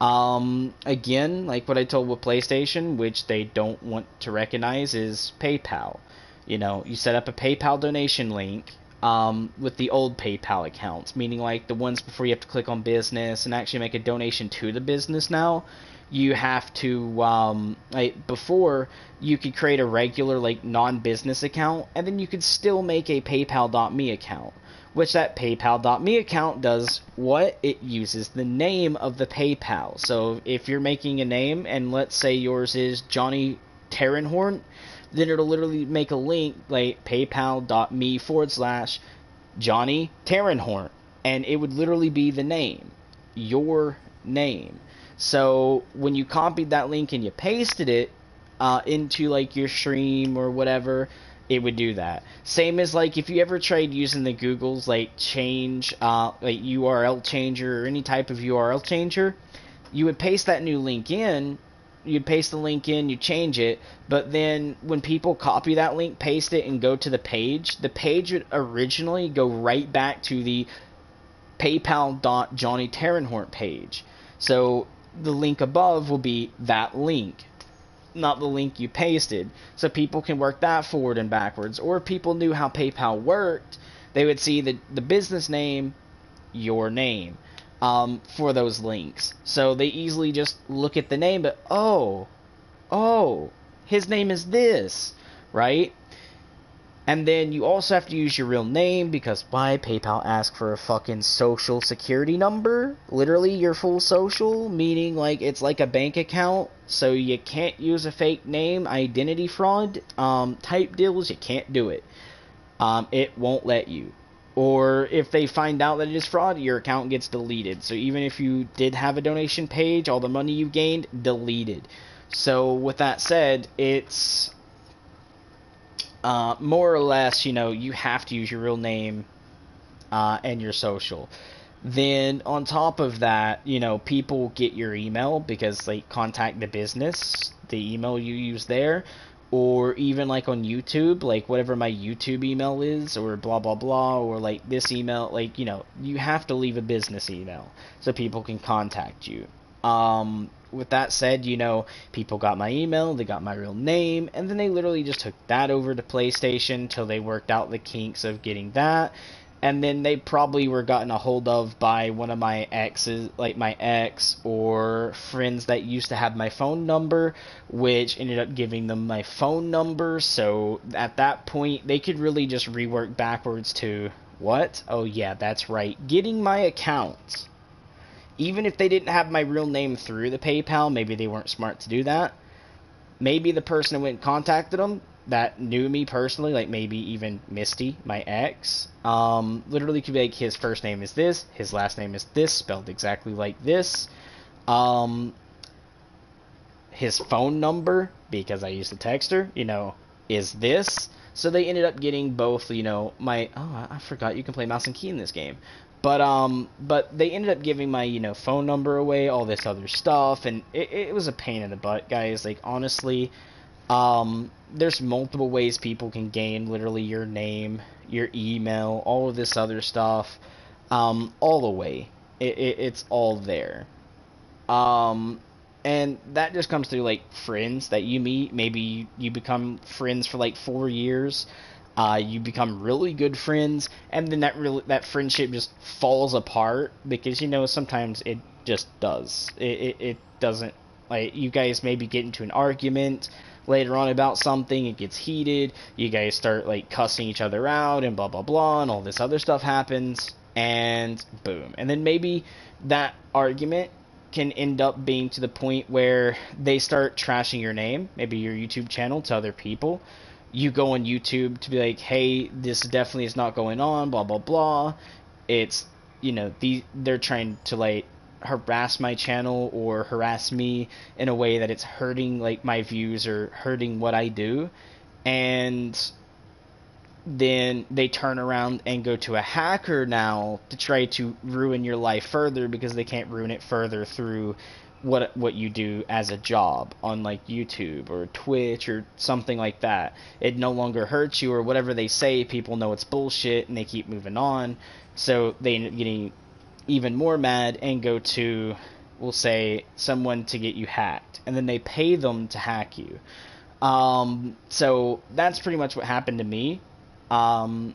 Again, like what I told with PlayStation, which they don't want to recognize, is PayPal. You know, you set up a PayPal donation link with the old PayPal accounts, meaning like the ones before you have to click on business and actually make a donation to the business now. You have to, like, before, you could create a regular, like, non-business account, and then you could still make a PayPal.me account. Which that PayPal.me account does what? It uses the name of the PayPal. So if you're making a name, and let's say yours is Johnny Terrenhorn, then it'll literally make a link like PayPal.me/Johnny Terrenhorn. And it would literally be the name. Your name. So when you copied that link and you pasted it into like your stream or whatever, it would do that. Same as like if you ever tried using the Google's like change, like URL changer or any type of URL changer, you would paste that new link in, you'd paste the link in, you change it, but then when people copy that link, paste it, and go to the page would originally go right back to the PayPal.JohnnyTerrenhorn page. So the link above will be that link, not the link you pasted, so people can work that forward and backwards. Or if people knew how PayPal worked, they would see the business name, your name. for those links. So they easily just look at the name, but oh, his name is this, right? And then you also have to use your real name, because why? PayPal asks for a fucking social security number. Literally your full social, meaning like it's like a bank account. So you can't use a fake name, identity fraud type deals. You can't do it. It won't let you. Or if they find out that it is fraud, your account gets deleted. So even if you did have a donation page, all the money you gained, deleted. So with that said, it's more or less, you know, you have to use your real name and your social. Then on top of that, you know, people get your email because they contact the business, the email you use there, or even like on YouTube, like whatever my YouTube email is, or blah blah blah, or like this email, like, you know, you have to leave a business email so people can contact you. With that said, you know, people got my email, they got my real name, and then they literally just took that over to PlayStation till they worked out the kinks of getting that. And then they probably were gotten a hold of by one of my exes, like my ex, or friends that used to have my phone number, which ended up giving them my phone number. So at that point, they could really just rework backwards to, what? Oh yeah, that's right, getting my account. Even if they didn't have my real name through the PayPal, maybe they weren't smart to do that. Maybe the person who went and contacted them that knew me personally, like maybe even Misty, my ex, literally could be like, his first name is this, his last name is this, spelled exactly like this. His phone number, because I used to text her, you know, is this. So they ended up getting both, you know, my, oh, I forgot you can play mouse and key in this game. But they ended up giving my, you know, phone number away, all this other stuff, and it was a pain in the butt, guys. Like, honestly, there's multiple ways people can gain literally your name, your email, all of this other stuff, all the way. It's all there. And that just comes through, like, friends that you meet. Maybe you become friends for, like, 4 years. You become really good friends, and then that friendship just falls apart because, you know, sometimes it just does. It doesn't, like, you guys maybe get into an argument later on about something, it gets heated, you guys start, like, cussing each other out, and blah blah blah, and all this other stuff happens, and boom. And then maybe that argument can end up being to the point where they start trashing your name, maybe your YouTube channel, to other people. You go on YouTube to be like, hey, this definitely is not going on, blah, blah, blah. It's, you know, they're trying to, like, harass my channel or harass me in a way that it's hurting, like, my views or hurting what I do. And then they turn around and go to a hacker now to try to ruin your life further because they can't ruin it further through what you do as a job on, like, YouTube or Twitch or something like that. It no longer hurts you, or whatever they say, people know it's bullshit and they keep moving on. So they end up getting even more mad and go to, we'll say, someone to get you hacked, and then they pay them to hack you. So that's pretty much what happened to me. I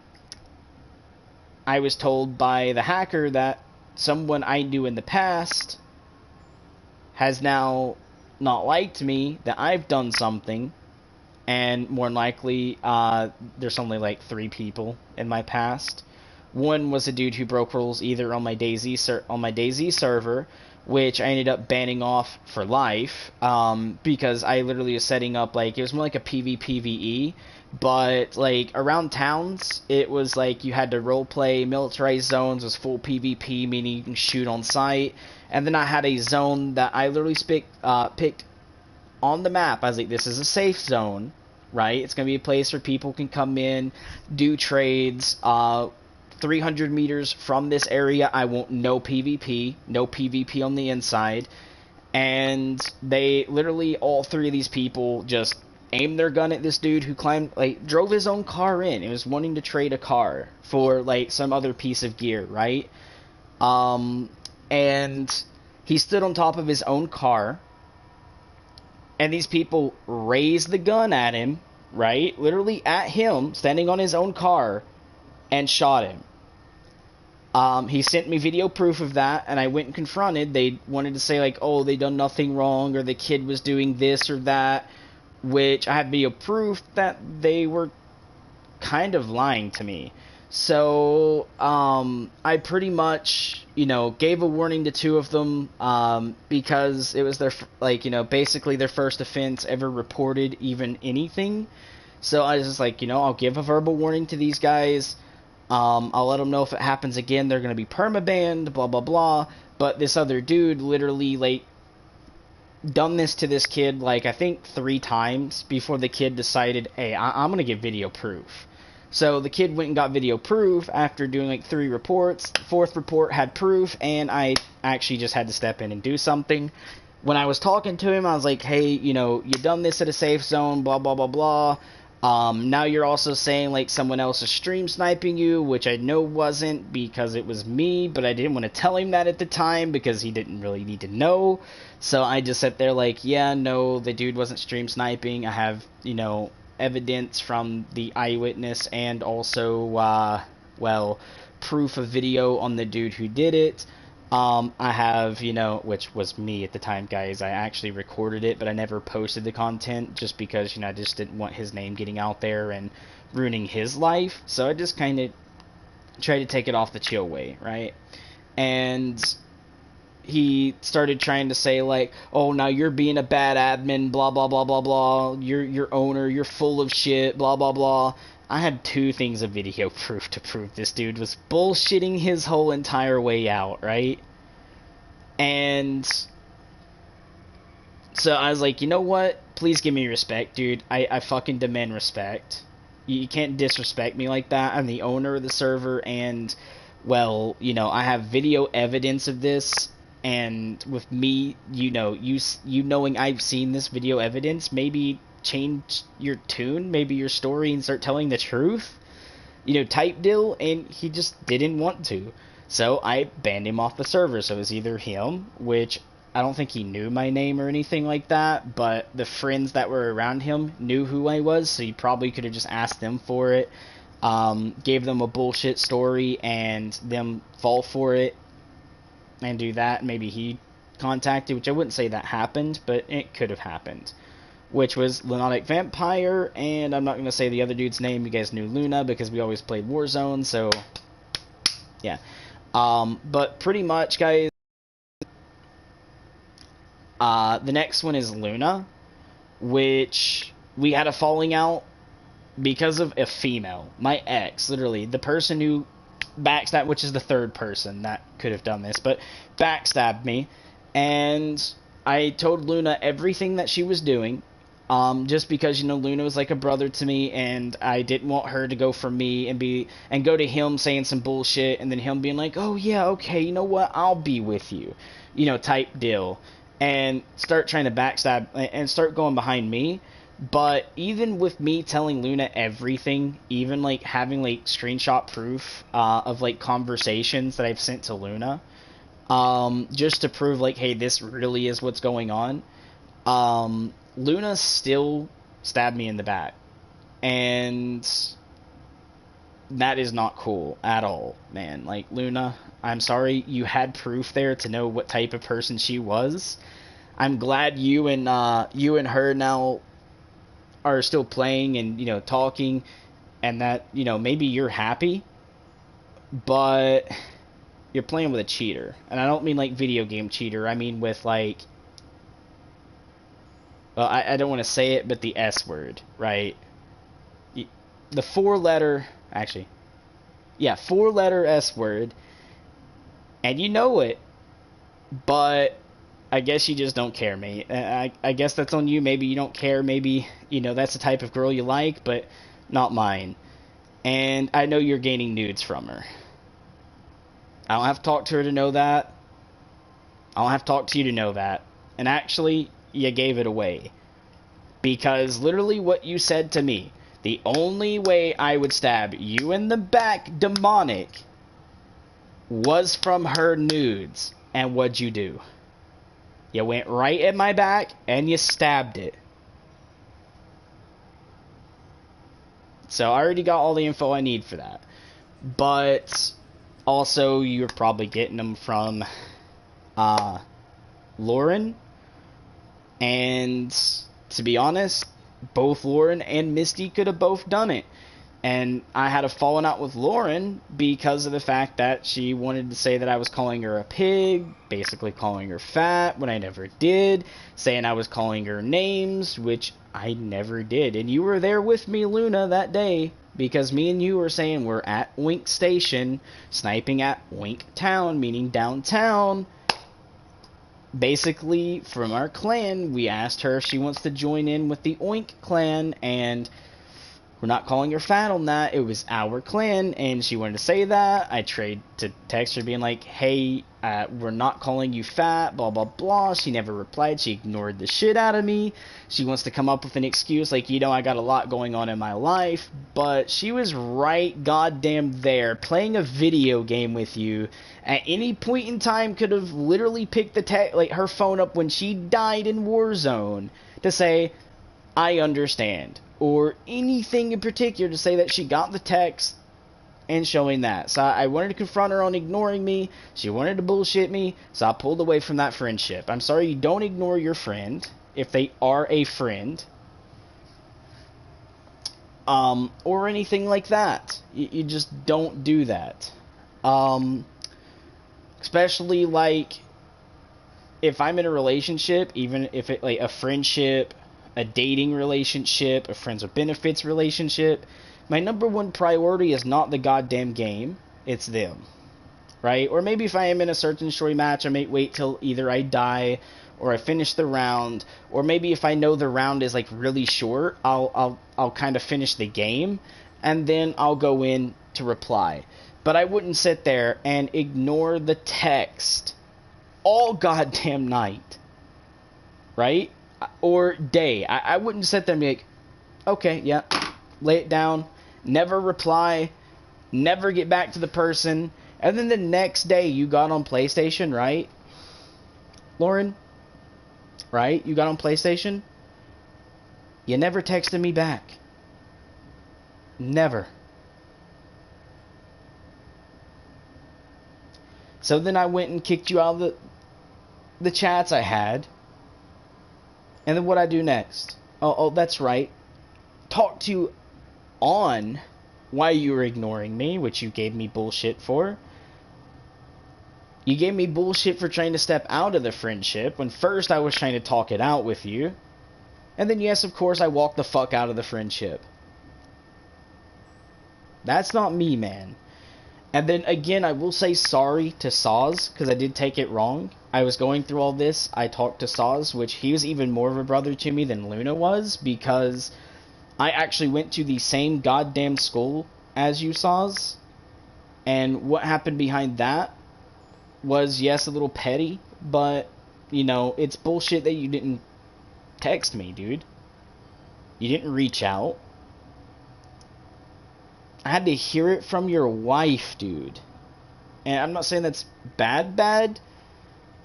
was told by the hacker that someone I knew in the past has now not liked me, that I've done something, and more than likely, there's only like 3 people in my past. One was a dude who broke rules either on my DayZ server, which I ended up banning off for life, because I literally was setting up, like, it was more like a PvPvE, but, like, around towns, it was like you had to roleplay. Militarized zones was full PvP, meaning you can shoot on sight. And then I had a zone that I literally picked on the map. I was like, this is a safe zone, right? It's going to be a place where people can come in, do trades. 300 meters from this area, I want no PvP on the inside. And they literally, all 3 of these people just aimed their gun at this dude who drove his own car in. He was wanting to trade a car for, like, some other piece of gear, right? And he stood on top of his own car, and these people raised the gun at him, right? Literally at him, standing on his own car, and shot him. He sent me video proof of that, and I went and confronted. They wanted to say, like, oh, they done nothing wrong, or the kid was doing this or that, which I have video proof that they were kind of lying to me. So, I pretty much, gave a warning to two of them, because it was their, basically their first offense ever reported even anything. So I was just like, I'll give a verbal warning to these guys. I'll let them know if it happens again, they're going to be permabanned, blah, blah, blah. But this other dude literally, done this to this kid, I think 3 times before the kid decided, hey, I'm going to get video proof. So the kid went and got video proof after doing, 3 reports. The 4th report had proof, and I actually just had to step in and do something. When I was talking to him, I was like, hey, you done this at a safe zone, blah, blah, blah, blah. Now you're also saying, someone else is stream sniping you, which I know wasn't because it was me, but I didn't want to tell him that at the time because he didn't really need to know. So I just sat there yeah, no, the dude wasn't stream sniping. I have, evidence from the eyewitness and also, proof of video on the dude who did it. I have, which was me at the time, guys. I actually recorded it, but I never posted the content just because, I just didn't want his name getting out there and ruining his life. So I just kind of tried to take it off the chill way, right? And he started trying to say, oh, now you're being a bad admin, blah, blah, blah, blah, blah. You're your owner, you're full of shit, blah, blah, blah. I had 2 things of video proof to prove this dude was bullshitting his whole entire way out, right? And so I was like, you know what? Please give me respect, dude. I fucking demand respect. You can't disrespect me like that. I'm the owner of the server, and, I have video evidence of this. And with me, you knowing I've seen this video evidence, maybe change your tune, maybe your story, and start telling the truth, type deal. And he just didn't want to, so I banned him off the server. So it was either him, which I don't think he knew my name or anything like that, but the friends that were around him knew who I was, so he probably could have just asked them for it, gave them a bullshit story and them fall for it and do that. Maybe he contacted, which I wouldn't say that happened, but it could have happened, which was Lunatic Vampire, and I'm not going to say the other dude's name. You guys knew Luna because we always played Warzone, so yeah. But pretty much, guys, the next one is Luna, which we had a falling out because of a female. My ex, literally, the person who backstabbed, which is the 3rd person that could have done this, but backstabbed me, and I told Luna everything that she was doing, just because, Luna was like a brother to me, and I didn't want her to go for me and go to him saying some bullshit, and then him being like, oh yeah, okay, you know what, I'll be with you, type deal, and start trying to backstab and start going behind me. But even with me telling Luna everything, even having screenshot proof of conversations that I've sent to Luna, just to prove hey, this really is what's going on, Luna still stabbed me in the back, and that is not cool at all, man. Luna, I'm sorry, you had proof there to know what type of person she was. I'm glad you and her now are still playing and talking, and that maybe you're happy, but you're playing with a cheater. And I don't mean video game cheater, I mean with well, I don't want to say it, but the S word, right? The 4-letter, actually, yeah, 4-letter S word, and you know it, but I guess you just don't care, mate. I guess that's on you. Maybe you don't care. Maybe, that's the type of girl you like, but not mine. And I know you're gaining nudes from her. I don't have to talk to her to know that. I don't have to talk to you to know that. And actually, you gave it away. Because literally what you said to me, the only way I would stab you in the back, demonic, was from her nudes. And what'd you do? You went right at my back, and you stabbed it. So I already got all the info I need for that. But Also, you're probably getting them from Lauren. And to be honest, both Lauren and Misty could have both done it. And I had a falling out with Lauren because of the fact that she wanted to say that I was calling her a pig, basically calling her fat when I never did, saying I was calling her names, which I never did. And you were there with me, Luna, that day, because me and you were saying we're at Wink Station, sniping at Wink Town, meaning downtown. Basically, from our clan, we asked her if she wants to join in with the Oink clan, and we're not calling her fat on that. It was our clan, and she wanted to say that. I tried to text her being like, hey, we're not calling you fat, blah, blah, blah. She never replied. She ignored the shit out of me. She wants to come up with an excuse like, I got a lot going on in my life. But she was right goddamn there, playing a video game with you. At any point in time, could have literally picked her phone up when she died in Warzone to say, I understand. Or anything in particular to say that she got the text and showing that. So I wanted to confront her on ignoring me. She wanted to bullshit me, so I pulled away from that friendship. I'm sorry, you don't ignore your friend if they are a friend. Or anything like that. You just don't do that. Especially, like, if I'm in a relationship, even if it, like, a friendship, a dating relationship, a friends with benefits relationship, my number one priority is not the goddamn game, it's them, right? Or maybe if I am in a search and destroy match, I may wait till either I die or I finish the round, or maybe if I know the round is like really short, I'll kind of finish the game and then I'll go in to reply. But I wouldn't sit there and ignore the text all goddamn night, right? Or day. I wouldn't sit there and be like, okay, yeah, lay it down, never reply, never get back to the person, and then the next day you got on PlayStation, right? Lauren? Right? You got on PlayStation? You never texted me back. Never. So then I went and kicked you out of the chats I had. And then what I do next? Oh, that's right. Talk to you on why you were ignoring me, which you gave me bullshit for. You gave me bullshit for trying to step out of the friendship, when first I was trying to talk it out with you. And then, yes, of course, I walked the fuck out of the friendship. That's not me, man. And then, again, I will say sorry to Saz, because I did take it wrong. I was going through all this, I talked to Saz, which he was even more of a brother to me than Luna was, because I actually went to the same goddamn school as you, Saz. And what happened behind that was, yes, a little petty, but, it's bullshit that you didn't text me, dude. You didn't reach out. I had to hear it from your wife, dude. And I'm not saying that's bad,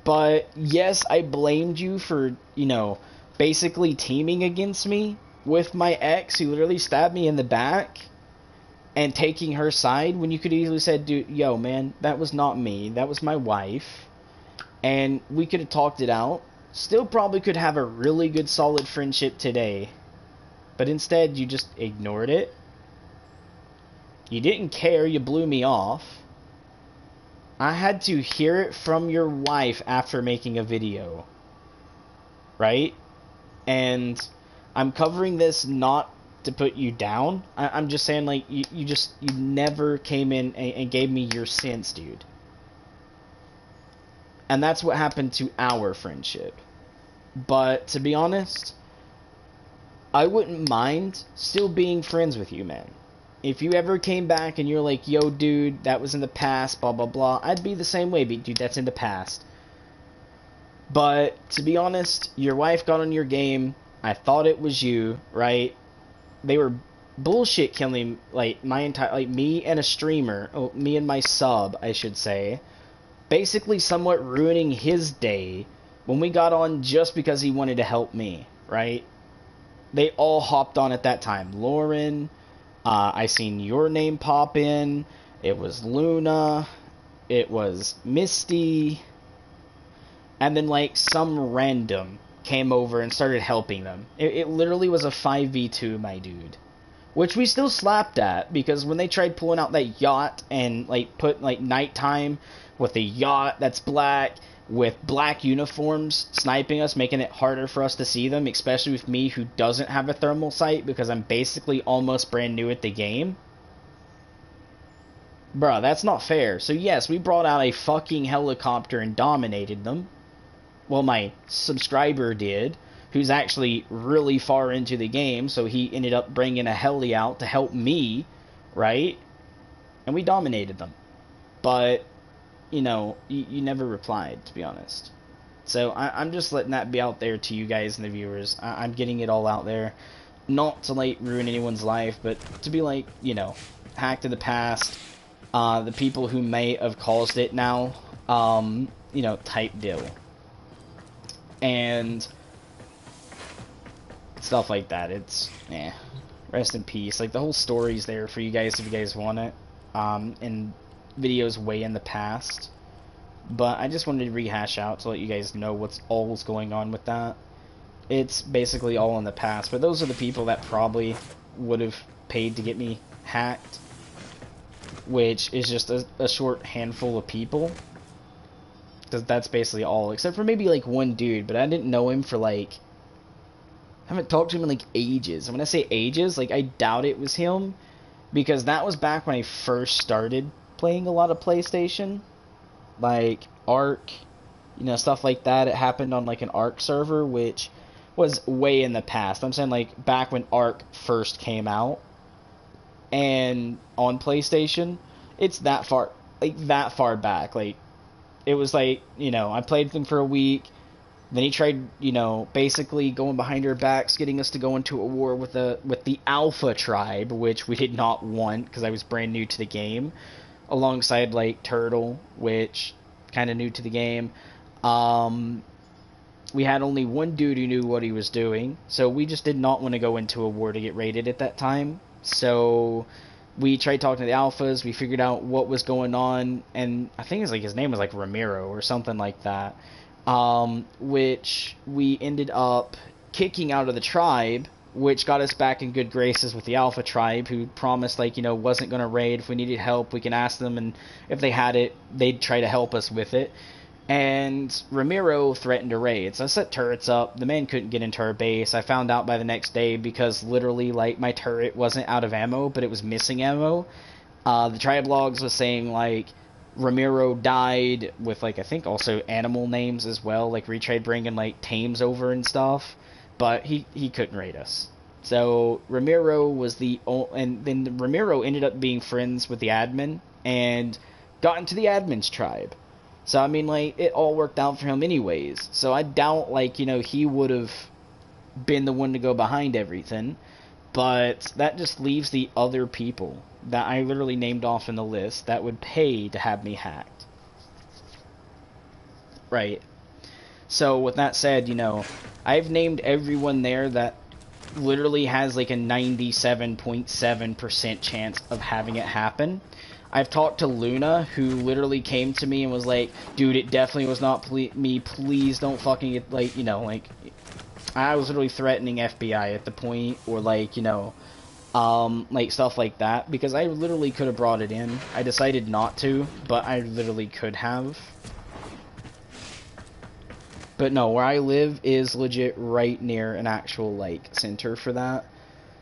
but yes, I blamed you for, basically teaming against me with my ex who literally stabbed me in the back and taking her side when you could easily said, dude, yo, man, that was not me. That was my wife. And we could have talked it out. Still probably could have a really good solid friendship today. But instead, you just ignored it. You didn't care, you blew me off. I had to hear it from your wife after making a video. Right? And I'm covering this not to put you down. I'm just saying, like, you never came in and gave me your sense, dude. And that's what happened to our friendship. But, to be honest, I wouldn't mind still being friends with you, man. If you ever came back and you're like, yo, dude, that was in the past, blah, blah, blah, I'd be the same way, dude, that's in the past. But, to be honest, your wife got on your game, I thought it was you, right? They were bullshit killing, like, me and a streamer, me and my sub, I should say, basically somewhat ruining his day when we got on just because he wanted to help me, right? They all hopped on at that time. Lauren, I seen your name pop in. It was Luna. it was Misty, and then like some random came over and started helping them. It literally was a 5v2, my dude. Which we still slapped at, because when they tried pulling out that yacht and like put like nighttime with a yacht that's black with black uniforms sniping us, making it harder for us to see them, especially with me who doesn't have a thermal sight because I'm basically almost brand new at the game. Bruh, that's not fair. So yes, we brought out a fucking helicopter and dominated them. Well, my subscriber did, who's actually really far into the game, so he ended up bringing a heli out to help me, right? And we dominated them. But, you know, you never replied, to be honest. So I'm just letting that be out there to you guys and the viewers. I'm getting it all out there. Not to, like, ruin anyone's life, but to be, like, you know, hacked in the past. The people who may have caused it now, you know, type deal. And stuff like that. It's, rest in peace. Like, the whole story's there for you guys if you guys want it. In videos way in the past. But I just wanted to rehash out to let you guys know what's all's going on with that. It's basically all in the past. But those are the people that probably would have paid to get me hacked. Which is just a short handful of people. Because that's basically all. Except for maybe, like, one dude. But I didn't know him for, like... I haven't talked to him in, like, ages. And when I say ages, like, I doubt it was him. Because that was back when I first started playing a lot of PlayStation. Like, Ark. You know, stuff like that. It happened on, like, an Ark server. Which was way in the past. I'm saying, like, back when Ark first came out. And on PlayStation, it's that far, like, that far back. Like, it was like, you know, I played with him for a week. Then he tried, you know, basically going behind our backs, getting us to go into a war with the Alpha tribe, which we did not want because I was brand new to the game, alongside like Turtle, which kind of new to the game. We had only one dude who knew what he was doing, so we just did not want to go into a war to get raided at that time. So we tried talking to the Alphas. We figured out what was going on, and I think it's like his name was like Ramiro or something like that. Which we ended up kicking out of the tribe, which got us back in good graces with the Alpha tribe, who promised, like, you know, wasn't going to raid. If we needed help, we can ask them, and if they had it, they'd try to help us with it. And Ramiro threatened to raid, so I set turrets up. The man couldn't get into our base. I found out by the next day because literally, like, my turret wasn't out of ammo, but it was missing ammo. The tribe logs was saying, like, Ramiro died with, like, I think also animal names as well, like, we tried bringing, like, tames over and stuff, but he couldn't raid us. So Ramiro was and then Ramiro ended up being friends with the admin and got into the admin's tribe. So, I mean, like, it all worked out for him anyways. So I doubt, like, you know, he would have been the one to go behind everything. But that just leaves the other people that I literally named off in the list that would pay to have me hacked. Right. So, with that said, you know, I've named everyone there that literally has, like, a 97.7% chance of having it happen. I've talked to Luna, who literally came to me and was like, dude, it definitely was not me, please don't fucking get, like, you know, like, I was literally threatening FBI at the point, or, like, you know, like, stuff like that, because I literally could have brought it in. I decided not to, but I literally could have. But no, where I live is legit right near an actual, like, center for that.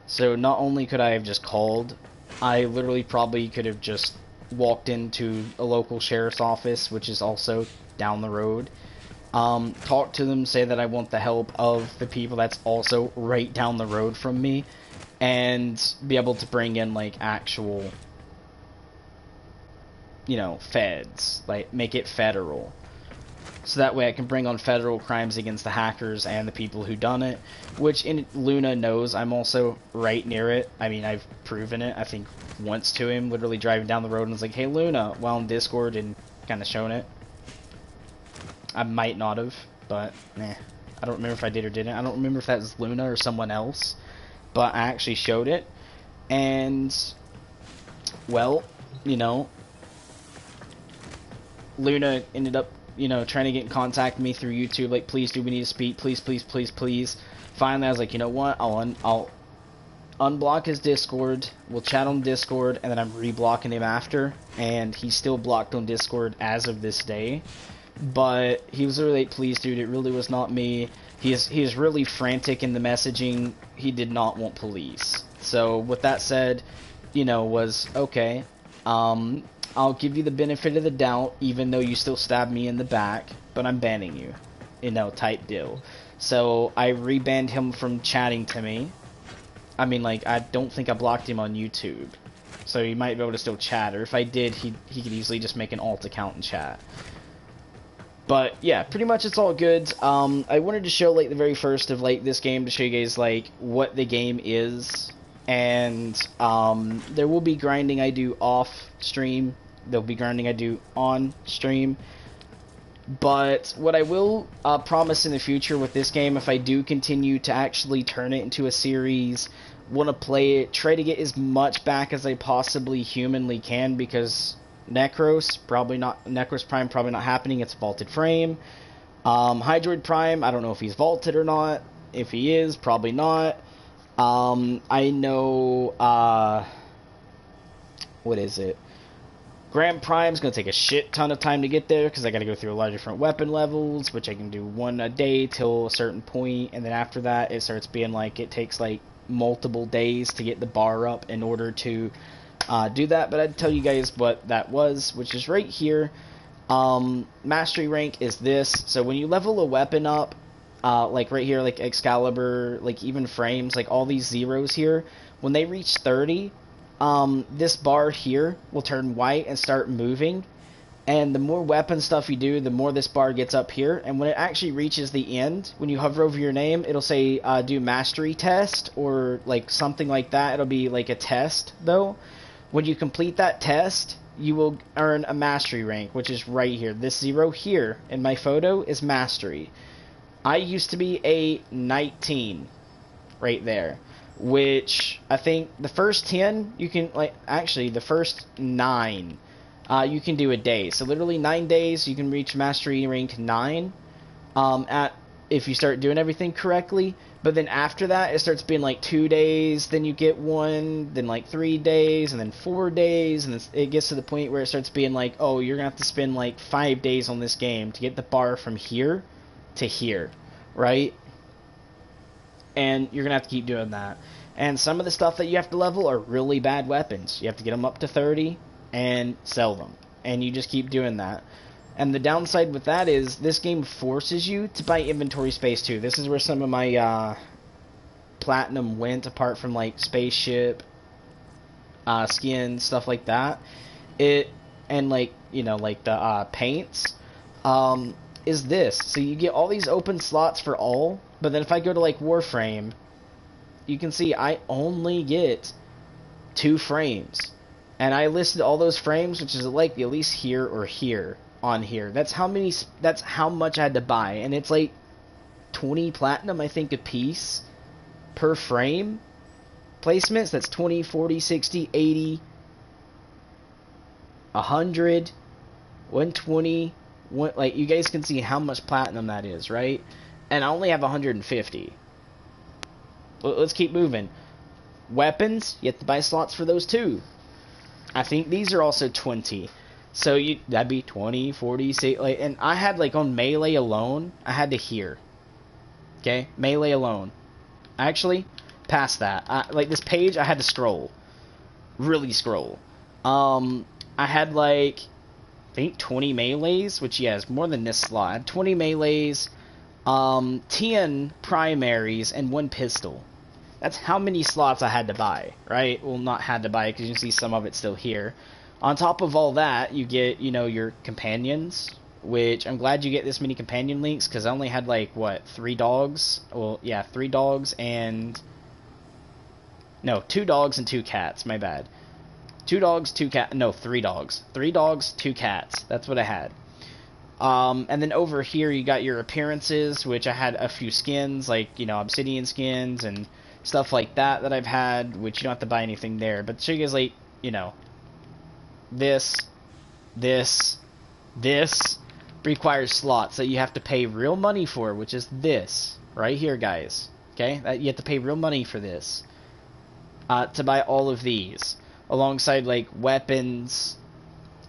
So not only could I have just called, I literally probably could have just walked into a local sheriff's office, which is also down the road. Talk to them, say that I want the help of the people that's also right down the road from me, and be able to bring in, like, actual, you know, feds, like, make it federal. So that way I can bring on federal crimes against the hackers and the people who done it, which Luna knows I'm also right near it. I mean, I've proven it, I think, once to him, literally driving down the road and was like, hey, Luna, while in Discord, and kind of shown it. I might not have, but, I don't remember if I did or didn't. I don't remember if that was Luna or someone else, but I actually showed it, and, well, you know, Luna ended up, you know, trying to get in contact with me through YouTube, like, please, dude, we need to speak, please, please, please, please. Finally, I was like, you know what, I'll unblock his Discord, we'll chat on Discord, and then I'm re-blocking him after, and he's still blocked on Discord as of this day. But he was really like, please, dude, it really was not me. He is really frantic in the messaging. He did not want police. So with that said, you know, was okay. I'll give you the benefit of the doubt, even though you still stabbed me in the back, but I'm banning you, you know, type deal. So I rebanned him from chatting to me. I mean, like, I don't think I blocked him on YouTube, so he might be able to still chat, or if I did, he could easily just make an alt account and chat. But yeah, pretty much it's all good. I wanted to show like the very first of like this game to show you guys like what the game is, and there will be grinding I do off stream. There'll be grinding I do on stream. But what I will promise in the future with this game, if I do continue to actually turn it into a series, want to play it, try to get as much back as I possibly humanly can, because Necros Prime probably not happening. It's a vaulted frame. Hydroid Prime, I don't know if he's vaulted or not. If he is, probably not. I know what is it? Grand Prime's gonna take a shit ton of time to get there because I gotta go through a lot of different weapon levels, which I can do one a day till a certain point, and then after that it starts being like it takes like multiple days to get the bar up in order to do that. But I'd tell you guys what that was, which is right here. Mastery rank is this. So when you level a weapon up, like right here, like Excalibur, like even frames, like all these zeros here, when they reach 30, this bar here will turn white and start moving. And the more weapon stuff you do, the more this bar gets up here. And when it actually reaches the end, when you hover over your name, it'll say do mastery test or like something like that. It'll be like a test though. When you complete that test, you will earn a mastery rank, which is right here. This zero here in my photo is mastery. I used to be a 19 right there, which I think the first 10 you can, like, actually the first 9 you can do a day. So literally 9 days you can reach mastery rank 9 if you start doing everything correctly. But then after that, it starts being like 2 days, then you get 1, then like 3 days, and then 4 days, and it gets to the point where it starts being like, oh, you're going to have to spend like 5 days on this game to get the bar from here to here, right? And you're going to have to keep doing that. And some of the stuff that you have to level are really bad weapons. You have to get them up to 30 and sell them. And you just keep doing that. And the downside with that is this game forces you to buy inventory space too. This is where some of my platinum went, apart from like spaceship, skin, stuff like that. And like, you know, like the paints, is this. So you get all these open slots for all, but then if I go to like Warframe, you can see I only get 2 frames. And I listed all those frames, which is like at least here or here. On here, that's how much I had to buy, and it's like 20 platinum I think a piece per frame placements. That's 20, 40, 60, 80, 100, 120, like you guys can see how much platinum that is, right? And I only have 150. Let's keep moving. Weapons, you have to buy slots for those too. I think these are also 20. So that'd be 20, 40, say, like, and I had like on melee alone, I had to hear. Okay, melee alone. Actually, past that, like this page, I had to scroll, really scroll. I had like, I think 20 melees, which yeah, is more than this slot. I had 20 melees, 10 primaries, and 1 pistol. That's how many slots I had to buy, right? Well, not had to buy, because you can see some of it still here. On top of all that, you get, you know, your companions, which I'm glad you get this many companion links, because I only had, like, what, 3 dogs? Well, yeah, 3 dogs and... No, 2 dogs and 2 cats, my bad. 2 dogs, 2 cats, no, 3 dogs. 3 dogs, 2 cats, that's what I had. And then over here, you got your appearances, which I had a few skins, like, you know, obsidian skins and stuff like that I've had, which you don't have to buy anything there. But to show you guys, like, you know... This, This requires slots that you have to pay real money for, which is this right here, guys. Okay, you have to pay real money for this to buy all of these, alongside like weapons,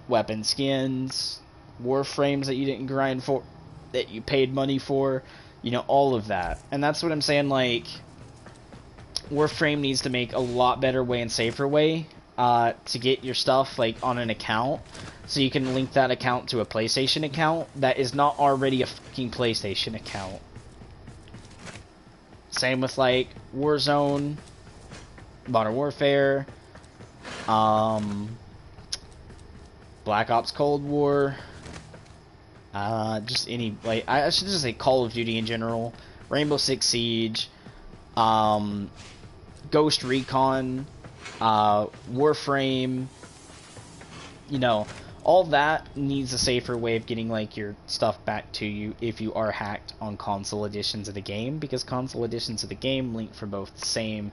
weapon skins, Warframes that you didn't grind for, that you paid money for, you know, all of that. And that's what I'm saying, like, Warframe needs to make a lot better way and safer way to get your stuff, like, on an account, so you can link that account to a PlayStation account that is not already a fucking PlayStation account. Same with, like, Warzone, Modern Warfare, Black Ops Cold War, just any, like, I should just say Call of Duty in general, Rainbow Six Siege, Ghost Recon, Warframe, you know, all that needs a safer way of getting, like, your stuff back to you if you are hacked on console editions of the game, because console editions of the game link for both the same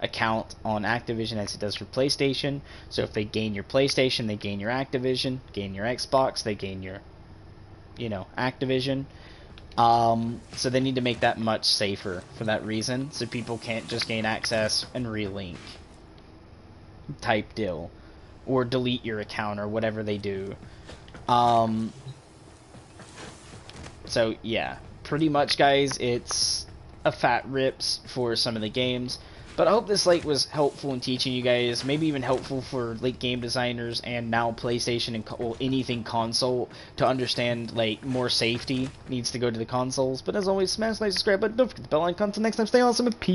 account on Activision as it does for PlayStation. So if they gain your PlayStation, they gain your Activision, gain your Xbox, they gain your, you know, Activision. So they need to make that much safer for that reason, so people can't just gain access and relink type deal, or delete your account, or whatever they do. So yeah, pretty much, guys, it's a fat rips for some of the games. But I hope this, like, was helpful in teaching you guys, maybe even helpful for, like, game designers and now PlayStation and well, anything console, to understand, like, more safety needs to go to the consoles. But as always, smash like, subscribe button, don't forget the bell icon. Until next time, stay awesome and peace.